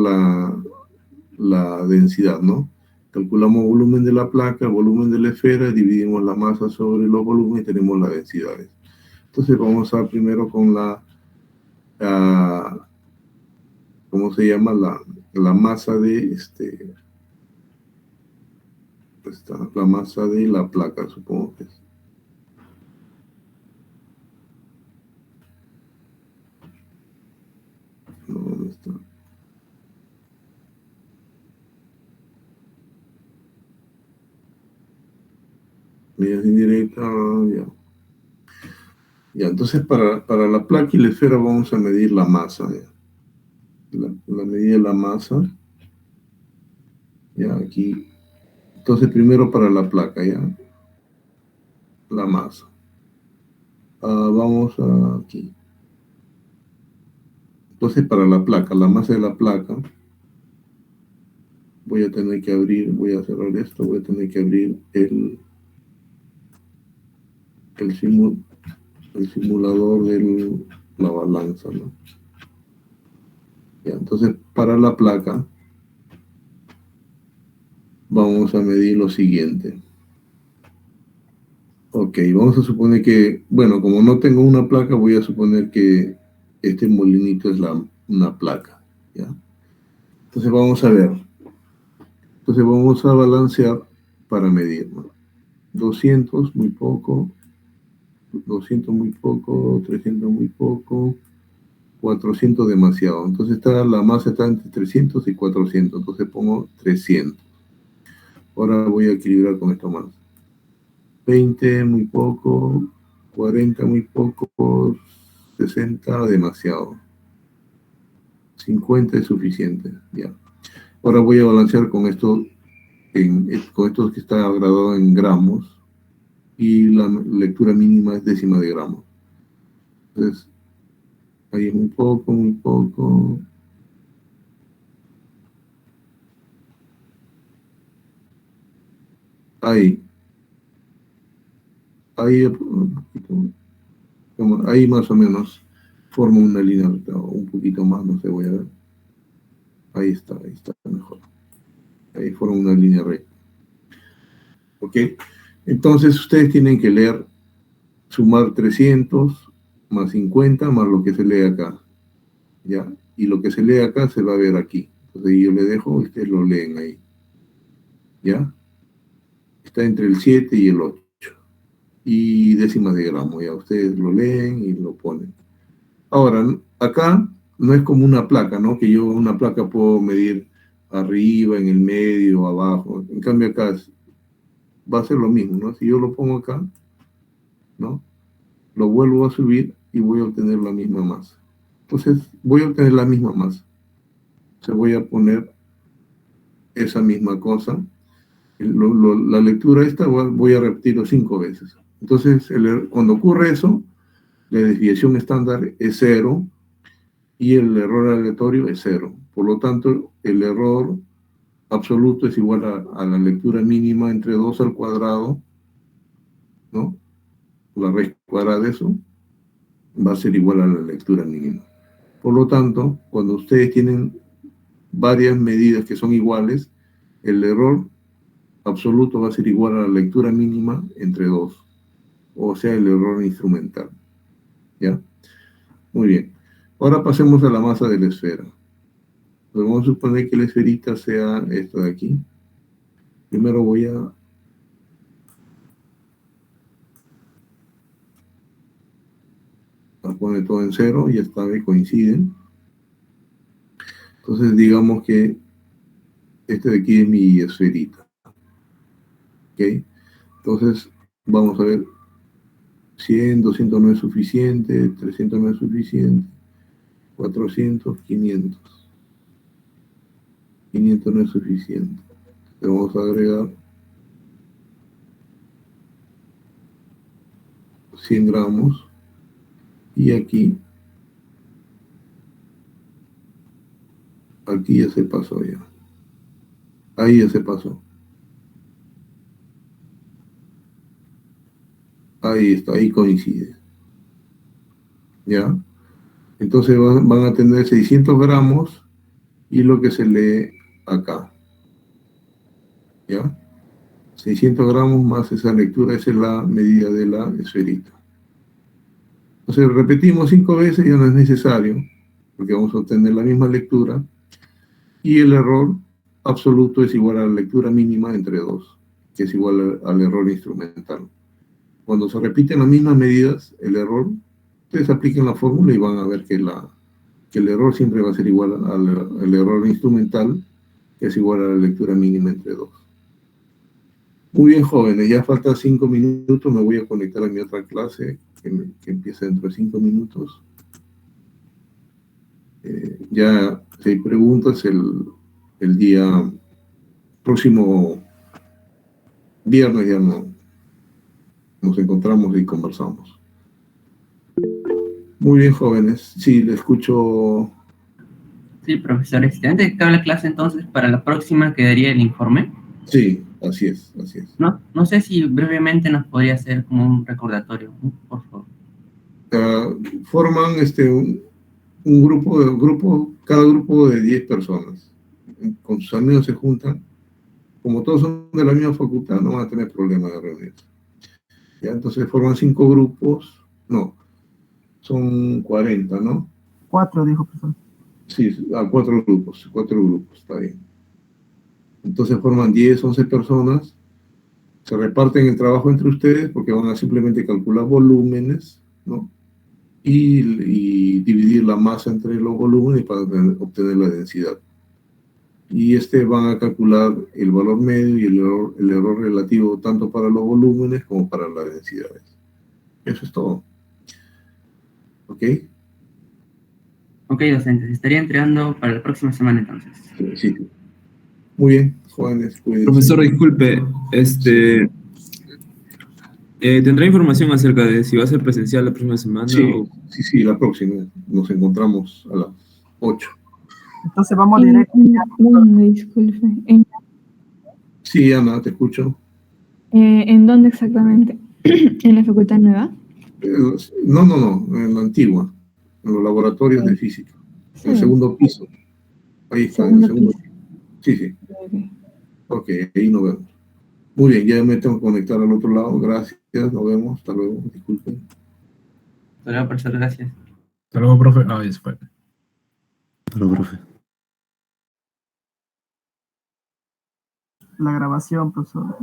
la densidad, ¿no? Calculamos volumen de la placa, volumen de la esfera, dividimos la masa sobre los volúmenes y tenemos las densidades. Entonces vamos a primero con ¿cómo se llama? La masa de la masa de la placa, supongo que es. No, ¿dónde está? Medidas indirectas, ya. Ya, entonces para la placa y la esfera vamos a medir la masa, ya. La medida de la masa, ya aquí. Entonces primero para la placa, ya. La masa. Vamos aquí. Entonces para la placa, la masa de la placa, voy a tener que abrir, voy a cerrar esto, voy a tener que abrir el simulador de la balanza, ¿no? Ya, entonces para la placa vamos a medir lo siguiente. Ok, vamos a suponer que, bueno, como no tengo una placa, voy a suponer que este molinito es una placa, ¿ya? Entonces vamos a ver. Entonces vamos a balancear para medir, ¿no? 200, muy poco. 200, muy poco. 300, muy poco. 400, demasiado. Entonces la masa está entre 300 y 400. Entonces pongo 300. Ahora voy a equilibrar con esto más. 20, muy poco. 40, muy poco. 60, demasiado. 50 es suficiente, ya. Ahora voy a balancear con esto, con esto que está graduado en gramos, y la lectura mínima es décima de gramo. Entonces, ahí muy poco, muy poco. Ahí. Ahí, ahí más o menos forma una línea recta, o un poquito más, no sé, voy a ver. Ahí está mejor. Ahí forma una línea recta. ¿Ok? Entonces ustedes tienen que leer, sumar 300 más 50 más lo que se lee acá. ¿Ya? Y lo que se lee acá se va a ver aquí. Entonces yo le dejo, ustedes lo leen ahí. ¿Ya? Está entre el 7 y el 8. Y décimas de gramo, ya ustedes lo leen y lo ponen. Ahora, acá no es como una placa, ¿no? Que yo una placa puedo medir arriba, en el medio, abajo. En cambio acá va a ser lo mismo, ¿no? Si yo lo pongo acá, ¿no? Lo vuelvo a subir y voy a obtener la misma masa. Entonces, voy a obtener la misma masa. Se voy a poner esa misma cosa. La lectura esta voy a repetirlo 5 veces. Entonces, cuando ocurre eso, la desviación estándar es 0 y el error aleatorio es 0. Por lo tanto, el error absoluto es igual a la lectura mínima entre 2 al cuadrado, ¿no? La raíz cuadrada de eso va a ser igual a la lectura mínima. Por lo tanto, cuando ustedes tienen varias medidas que son iguales, el error absoluto va a ser igual a la lectura mínima entre 2, o sea, el error instrumental. ¿Ya? Muy bien. Ahora pasemos a la masa de la esfera. Pues vamos a suponer que la esferita sea esta de aquí. Primero voy a poner todo en 0 y esta vez coinciden. Entonces digamos que este de aquí es mi esferita. ¿Ok? Entonces vamos a ver, 100, 200 no es suficiente, 300 no es suficiente, 400, 500. 500 no es suficiente. Le vamos a agregar 100 gramos y aquí ya se pasó ya. Ahí ya se pasó. Ahí está, ahí coincide. ¿Ya? Entonces van a tener 600 gramos y lo que se lee acá. ¿Ya? 600 gramos más esa lectura, esa es la medida de la esferita. Entonces repetimos 5 veces, ya no es necesario, porque vamos a obtener la misma lectura, y el error absoluto es igual a la lectura mínima entre 2, que es igual al error instrumental. Cuando se repiten las mismas medidas, el error, ustedes apliquen la fórmula y van a ver que el error siempre va a ser igual al error instrumental, que es igual a la lectura mínima entre 2. Muy bien, jóvenes, ya faltan 5 minutos, me voy a conectar a mi otra clase, que empieza dentro de 5 minutos. Ya, si hay preguntas, el día próximo viernes ya nos encontramos y conversamos. Muy bien, jóvenes. Sí, le escucho. Sí, profesor. Antes de que acabe la clase, entonces, para la próxima quedaría el informe. Sí, así es, así es. No sé si brevemente nos podría hacer como un recordatorio, por favor. Forman un grupo, cada grupo de 10 personas. Con sus amigos se juntan. Como todos son de la misma facultad, no van a tener problemas de reunirse. ¿Ya? Entonces forman 5 grupos. No, son 40, ¿no? 4, dijo profesor. Sí, 4 grupos, está bien. Entonces forman 10, 11 personas, se reparten el trabajo entre ustedes porque van a simplemente calcular volúmenes, ¿no? Y dividir la masa entre los volúmenes para obtener la densidad. Y van a calcular el valor medio y el error relativo tanto para los volúmenes como para las densidades. Eso es todo. ¿Ok? Ok, docentes, estaría entregando para la próxima semana entonces. Sí. Muy bien, jóvenes, cuídense. Profesor, disculpe, ¿tendrá información acerca de si va a ser presencial la próxima semana? Sí, la próxima. Nos encontramos a las 8. Entonces vamos directo. Disculpe. Sí, Ana, te escucho. ¿En dónde exactamente? ¿En la Facultad Nueva? No, en la antigua, en los laboratorios de física, en el Sí. segundo piso. Ahí está, en el Segundo segundo piso. piso. Sí, sí. Ok. Ok, ahí nos vemos. Muy bien, ya me tengo que conectar al otro lado. Gracias, nos vemos. Hasta luego. Disculpen. Hasta luego, profesor, gracias. Hasta luego, profe. Ah, ya se fue. Pero, profe. La grabación, profesor.